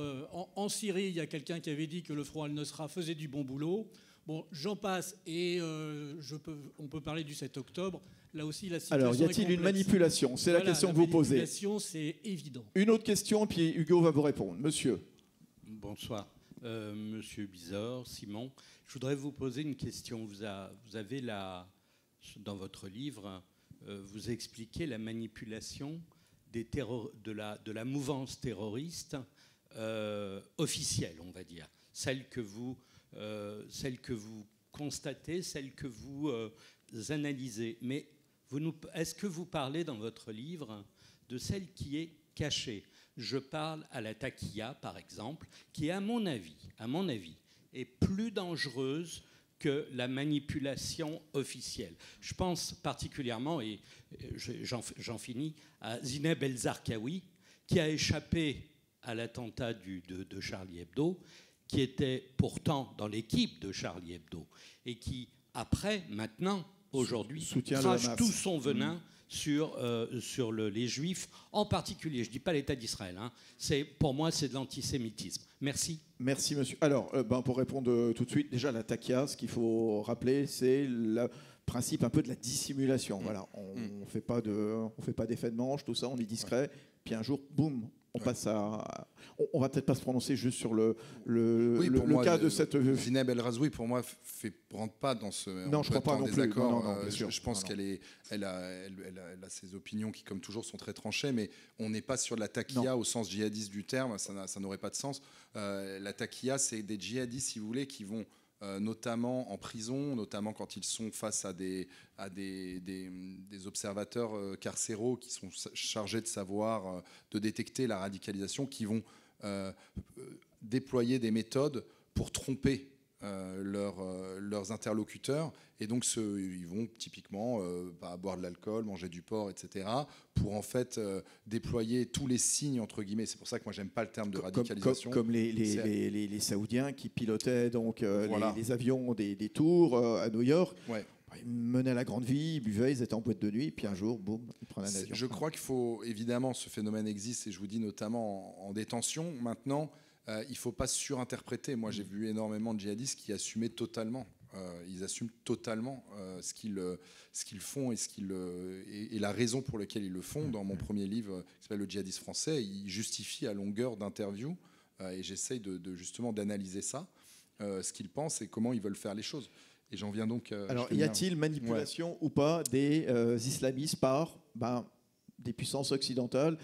en Syrie, il y a quelqu'un qui avait dit que le Front al-Nusra faisait du bon boulot. Bon, j'en passe. Et on peut parler du 7 octobre. Là aussi, la situation Alors, y a-t-il une manipulation ? C'est la question que vous posez. La manipulation, c'est évident. Une autre question, puis Hugo va vous répondre. Monsieur. Bonsoir. Monsieur Bizor, Simon, je voudrais vous poser une question. Vous avez dans votre livre, vous expliquez la manipulation de la mouvance terroriste officielle, on va dire, celle que vous constatez, celle que vous analysez. Mais est-ce que vous parlez dans votre livre de celle qui est cachée ? Je parle à la taquilla, par exemple, qui, à mon avis, est plus dangereuse que la manipulation officielle. Je pense particulièrement, et j'en finis, à Zineb El Zarqawi, qui a échappé à l'attentat de Charlie Hebdo, qui était pourtant dans l'équipe de Charlie Hebdo, et qui, maintenant, aujourd'hui, crache tout son venin sur les Juifs, en particulier. Je ne dis pas l'État d'Israël. Hein. Pour moi, c'est de l'antisémitisme. Merci. Merci, monsieur. Alors, pour répondre tout de suite, déjà, la taquilla, ce qu'il faut rappeler, c'est le principe un peu de la dissimulation. Voilà, on ne fait pas d'effet de manche, tout ça, on est discret. Puis un jour, boum, on passe à... On va peut-être pas se prononcer juste sur le cas de cette... Zineb El Razoui, pour moi, rentre pas dans ce... Non, je ne crois pas non plus. Non, je pense qu'elle a ses opinions qui, comme toujours, sont très tranchées, mais on n'est pas sur la taquilla au sens djihadiste du terme, ça n'aurait pas de sens. La taquilla, c'est des djihadistes, si vous voulez, qui vont... notamment en prison, notamment quand ils sont face à des observateurs carcéraux qui sont chargés de savoir, de détecter la radicalisation, qui vont déployer des méthodes pour tromper leurs interlocuteurs. Et donc, ils vont typiquement boire de l'alcool, manger du porc, etc., pour en fait déployer tous les signes, entre guillemets. C'est pour ça que moi, j'aime pas le terme de radicalisation. Comme les Saoudiens qui pilotaient donc, les avions des tours à New York. Ouais. Ils menaient la grande vie, ils buvaient, ils étaient en boîte de nuit, puis un jour, boum, ils prenaient un avion. Je crois qu'il faut, évidemment, ce phénomène existe, et je vous dis notamment en détention. Maintenant, il ne faut pas surinterpréter. Moi, j'ai vu énormément de djihadistes qui assumaient totalement. Ils assument totalement ce qu'ils font et la raison pour laquelle ils le font. Dans mon premier livre, qui s'appelle Le djihadiste français, ils justifient à longueur d'interviews, et j'essaye justement d'analyser ça, ce qu'ils pensent et comment ils veulent faire les choses. Et j'en viens donc... Alors, y a-t-il manipulation ou pas des islamistes par des puissances occidentales ?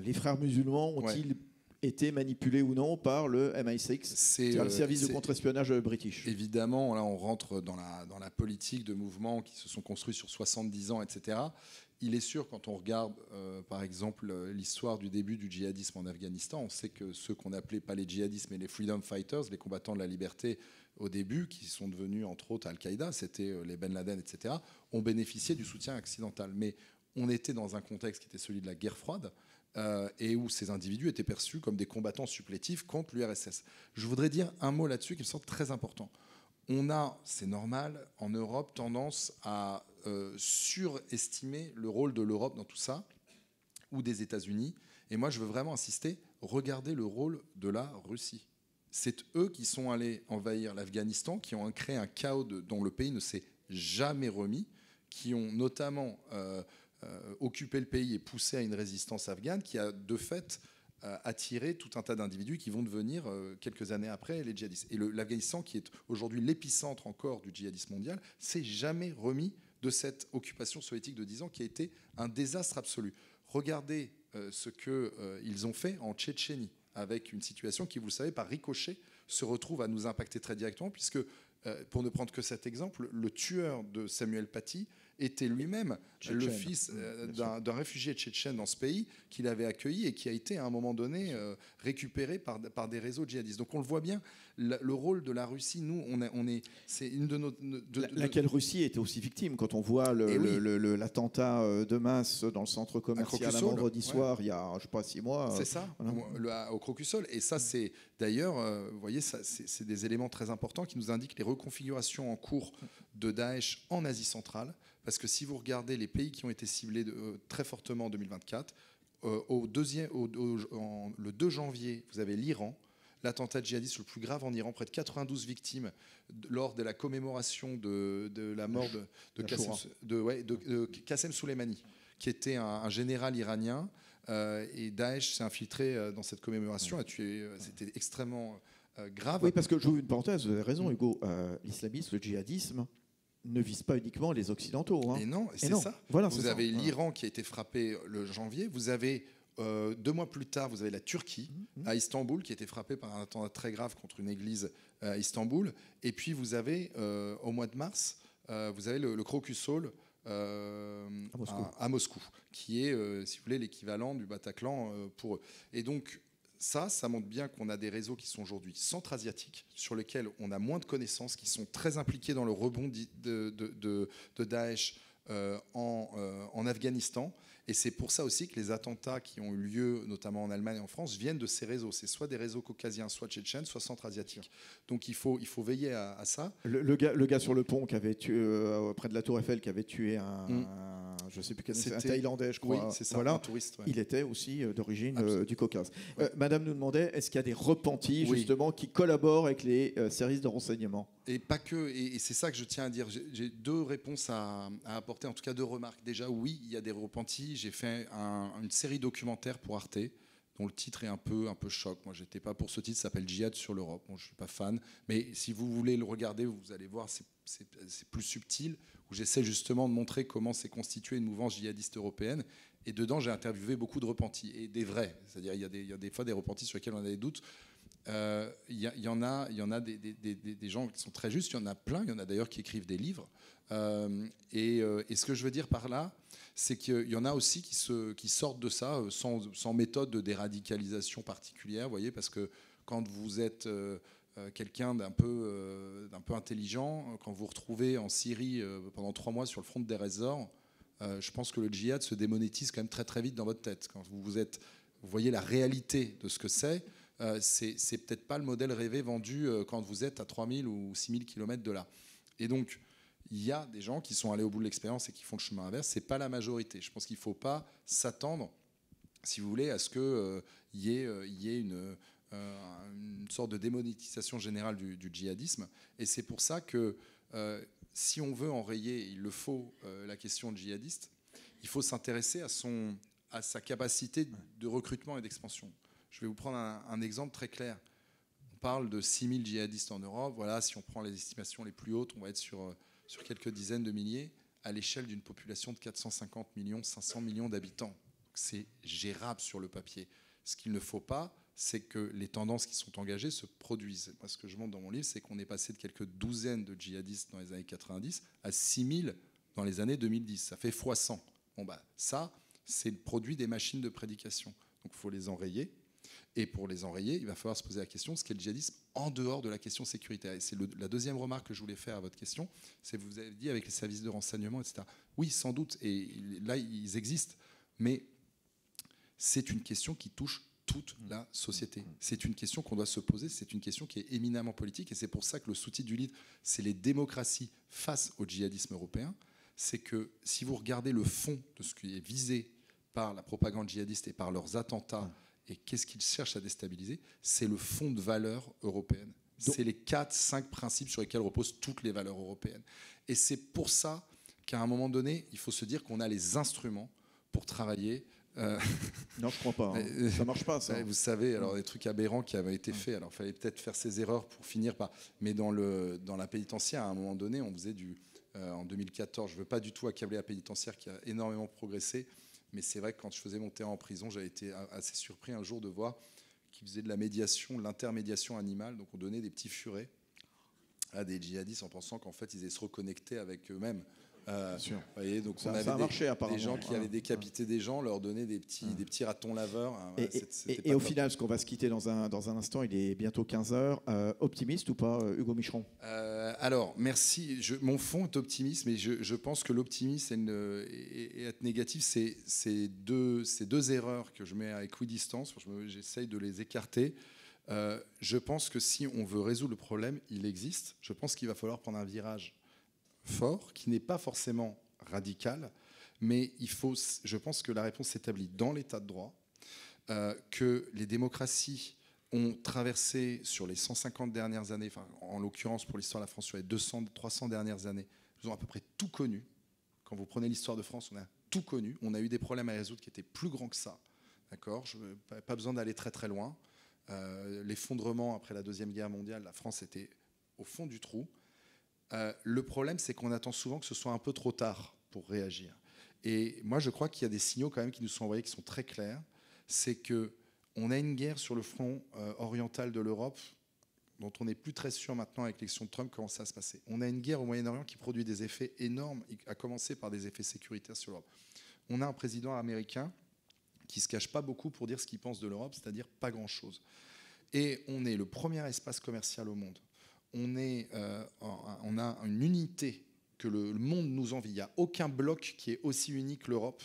Les frères musulmans ont-ils été manipulés ou non par le MI6, c'est-à-dire le service de contre-espionnage british? Évidemment, là on rentre dans la politique de mouvements qui se sont construits sur 70 ans, etc. Il est sûr, quand on regarde, par exemple, l'histoire du début du djihadisme en Afghanistan, on sait que ceux qu'on appelait pas les djihadistes, mais les freedom fighters, les combattants de la liberté au début, qui sont devenus entre autres Al-Qaïda, c'était les Ben Laden, etc., ont bénéficié du soutien occidental. Mais on était dans un contexte qui était celui de la guerre froide, et où ces individus étaient perçus comme des combattants supplétifs contre l'URSS. Je voudrais dire un mot là-dessus qui me semble très important. On a, c'est normal, en Europe, tendance à surestimer le rôle de l'Europe dans tout ça, ou des États-Unis. Et moi, je veux vraiment insister, regardez le rôle de la Russie. c'est eux qui sont allés envahir l'Afghanistan, qui ont créé un chaos dont le pays ne s'est jamais remis, qui ont notamment occupé le pays et poussé à une résistance afghane qui a de fait attiré tout un tas d'individus qui vont devenir, quelques années après, les djihadistes. Et l'Afghanistan, qui est aujourd'hui l'épicentre encore du djihadisme mondial, s'est jamais remis de cette occupation soviétique de 10 ans qui a été un désastre absolu. Regardez ce qu'ils ont fait en Tchétchénie, avec une situation qui, vous le savez, par ricochet, se retrouve à nous impacter très directement, puisque, pour ne prendre que cet exemple, le tueur de Samuel Paty était lui-même le fils d'un réfugié tchétchène dans ce pays qu'il avait accueilli et qui a été à un moment donné récupéré par des réseaux djihadistes. Donc on le voit bien, le rôle de la Russie, nous, c'est une de nos... Laquelle Russie était aussi victime quand on voit l'attentat de masse dans le centre commercial un vendredi soir, il y a, je sais pas, 6 mois. C'est ça, voilà. Au Crocus-Sol. Et ça, c'est d'ailleurs, vous voyez, c'est des éléments très importants qui nous indiquent les reconfigurations en cours de Daesh en Asie centrale. Parce que si vous regardez les pays qui ont été ciblés très fortement en 2024, le 2 janvier, vous avez l'Iran, l'attentat djihadiste le plus grave en Iran, près de 92 victimes lors de la commémoration de la mort de Qassem Soleimani, qui était un général iranien. Et Daesh s'est infiltré dans cette commémoration, a tué. C'était extrêmement grave. Oui, parce que j'ouvre une parenthèse, vous avez raison, Hugo. L'islamisme, le djihadisme ne vise pas uniquement les Occidentaux. Et non, c'est ça. Voilà, vous avez l'Iran qui a été frappé le janvier. Vous avez 2 mois plus tard, vous avez la Turquie à Istanbul qui a été frappée par un attentat très grave contre une église à Istanbul. Et puis vous avez au mois de mars, vous avez le Crocus-Sol à Moscou, qui est, si vous voulez, l'équivalent du Bataclan pour eux. Et donc ça montre bien qu'on a des réseaux qui sont aujourd'hui centra-asiatiques, sur lesquels on a moins de connaissances, qui sont très impliqués dans le rebond de Daesh en Afghanistan. Et c'est pour ça aussi que les attentats qui ont eu lieu, notamment en Allemagne et en France, viennent de ces réseaux. C'est soit des réseaux caucasiens, soit tchétchènes, soit centra-asiatiques. Donc il faut veiller à ça. Le gars sur le pont qui avait tué, près de la Tour Eiffel, qui avait tué je ne sais plus quel c'était, un Thaïlandais, je crois. Oui, c'est ça, voilà. un touriste. Ouais. Il était aussi d'origine du Caucase. Madame nous demandait, est-ce qu'il y a des repentis, justement, qui collaborent avec les services de renseignement ? Et pas que. Et c'est ça que je tiens à dire. J'ai 2 réponses à apporter, en tout cas 2 remarques. Déjà, oui, il y a des repentis. J'ai fait une série documentaire pour Arte, dont le titre est un peu choc. Moi, j'étais pas pour ce titre. Ça s'appelle Djihad sur l'Europe. Bon, je suis pas fan, mais si vous voulez le regarder, vous allez voir, c'est plus subtil. Où j'essaie justement de montrer comment s'est constituée une mouvance djihadiste européenne. Et dedans, j'ai interviewé beaucoup de repentis et des vrais. C'est-à-dire, il y a des fois des repentis sur lesquels on a des doutes. Il y en a des gens qui sont très justes. Il y en a plein. Il y en a d'ailleurs qui écrivent des livres. Et ce que je veux dire par là, c'est qu'il y en a aussi qui sortent de ça sans méthode de déradicalisation particulière, vous voyez, parce que quand vous êtes quelqu'un d'un peu intelligent, quand vous vous retrouvez en Syrie pendant 3 mois sur le front de Deir ez-Zor, je pense que le djihad se démonétise quand même très très vite dans votre tête. Quand vous voyez la réalité de ce que c'est peut-être pas le modèle rêvé vendu quand vous êtes à 3000 ou 6000 km de là. Et donc, il y a des gens qui sont allés au bout de l'expérience et qui font le chemin inverse. C'est pas la majorité. Je pense qu'il ne faut pas s'attendre, si vous voulez, à ce qu'il y ait une sorte de démonétisation générale du djihadisme. Et c'est pour ça que si on veut enrayer, il le faut, la question djihadiste, il faut s'intéresser à sa capacité de recrutement et d'expansion. Je vais vous prendre un exemple très clair. On parle de 6000 djihadistes en Europe. Voilà, si on prend les estimations les plus hautes, on va être sur quelques dizaines de milliers à l'échelle d'une population de 450 millions, 500 millions d'habitants. C'est gérable sur le papier. Ce qu'il ne faut pas, c'est que les tendances qui sont engagées se produisent. Moi, ce que je montre dans mon livre, c'est qu'on est passé de quelques douzaines de djihadistes dans les années 90 à 6000 dans les années 2010. Ça fait x100. Bon, ça, c'est le produit des machines de prédication. Donc, il faut les enrayer. Et pour les enrayer, il va falloir se poser la question, ce qu'est le djihadisme en dehors de la question sécuritaire. Et c'est la deuxième remarque que je voulais faire à votre question, c'est que vous avez dit avec les services de renseignement, etc. Oui, sans doute, et là, ils existent, mais c'est une question qui touche toute la société. C'est une question qu'on doit se poser, c'est une question qui est éminemment politique, et c'est pour ça que le sous-titre du livre, c'est les démocraties face au djihadisme européen. C'est que si vous regardez le fond de ce qui est visé par la propagande djihadiste et par leurs attentats, Et qu'est-ce qu'ils cherchent à déstabiliser? C'est le fond de valeurs européennes. C'est les 4-5 principes sur lesquels reposent toutes les valeurs européennes. Et c'est pour ça qu'à un moment donné, il faut se dire qu'on a les instruments pour travailler. Non, je crois pas. Ça marche pas, ça. Vous savez, alors des trucs aberrants qui avaient été faits. Alors, il fallait peut-être faire ces erreurs pour finir par. Mais dans la pénitentiaire, à un moment donné, on faisait en 2014. Je ne veux pas du tout accabler la pénitentiaire qui a énormément progressé. Mais c'est vrai que quand je faisais mon terrain en prison, j'avais été assez surpris un jour de voir qu'ils faisaient de la médiation, l'intermédiation animale. Donc, on donnait des petits furets à des djihadistes en pensant qu'en fait, ils allaient se reconnecter avec eux-mêmes. Bien sûr. Vous voyez, donc on avait des gens qui avaient décapité des gens, leur donner des petits ratons laveurs. Et au final, parce qu'on va se quitter dans un instant, il est bientôt 15h. Optimiste ou pas, Hugo Micheron? Alors, merci. Mon fond est optimiste, mais je pense que l'optimisme et être négatif, c'est deux erreurs que je mets à équidistance. J'essaye de les écarter. Je pense que si on veut résoudre le problème, il existe. Je pense qu'il va falloir prendre un virage fort, qui n'est pas forcément radical, mais je pense que la réponse s'établit dans l'état de droit, que les démocraties ont traversé sur les 150 dernières années, en l'occurrence pour l'histoire de la France, sur les 200-300 dernières années, ils ont à peu près tout connu. Quand vous prenez l'histoire de France, on a tout connu. On a eu des problèmes à résoudre qui étaient plus grands que ça. D'accord ? Pas besoin d'aller très très loin. L'effondrement après la Deuxième Guerre mondiale, la France était au fond du trou. Le problème, c'est qu'on attend souvent que ce soit un peu trop tard pour réagir. Et moi, je crois qu'il y a des signaux quand même qui nous sont envoyés qui sont très clairs. C'est qu'on a une guerre sur le front oriental de l'Europe dont on n'est plus très sûr maintenant avec l'élection de Trump comment ça va se passer. On a une guerre au Moyen-Orient qui produit des effets énormes, à commencer par des effets sécuritaires sur l'Europe. On a un président américain qui ne se cache pas beaucoup pour dire ce qu'il pense de l'Europe, c'est-à-dire pas grand-chose. Et on est le premier espace commercial au monde. On a une unité que le monde nous envie. Il n'y a aucun bloc qui est aussi uni que l'Europe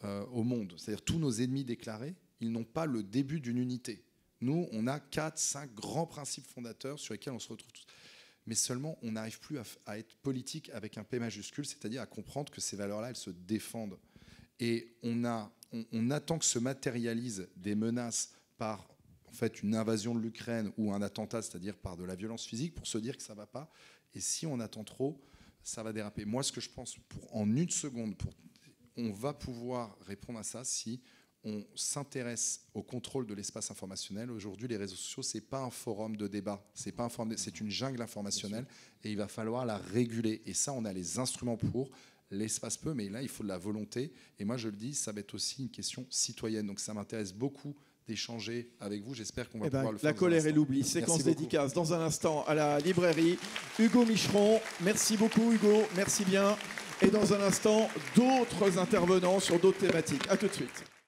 au monde. C'est-à-dire tous nos ennemis déclarés, ils n'ont pas le début d'une unité. Nous, on a 4-5 grands principes fondateurs sur lesquels on se retrouve tous. Mais seulement, on n'arrive plus à être politique avec un P majuscule, c'est-à-dire à comprendre que ces valeurs-là, elles se défendent. Et on attend que se matérialisent des menaces par en fait, une invasion de l'Ukraine ou un attentat, c'est-à-dire par de la violence physique, pour se dire que ça ne va pas. Et si on attend trop, ça va déraper. Moi, ce que je pense, en une seconde, on va pouvoir répondre à ça si on s'intéresse au contrôle de l'espace informationnel. Aujourd'hui, les réseaux sociaux, ce n'est pas un forum de débat, c'est une jungle informationnelle et il va falloir la réguler. Et ça, on a les instruments pour. L'espace peut, mais là, il faut de la volonté. Et moi, je le dis, ça va être aussi une question citoyenne. Donc, ça m'intéresse beaucoup d'échanger avec vous. J'espère qu'on va pouvoir le faire. La colère et l'oubli, séquence dédicace dans un instant à la librairie. Hugo Micheron, merci beaucoup Hugo, merci bien. Et dans un instant, d'autres intervenants sur d'autres thématiques. À tout de suite.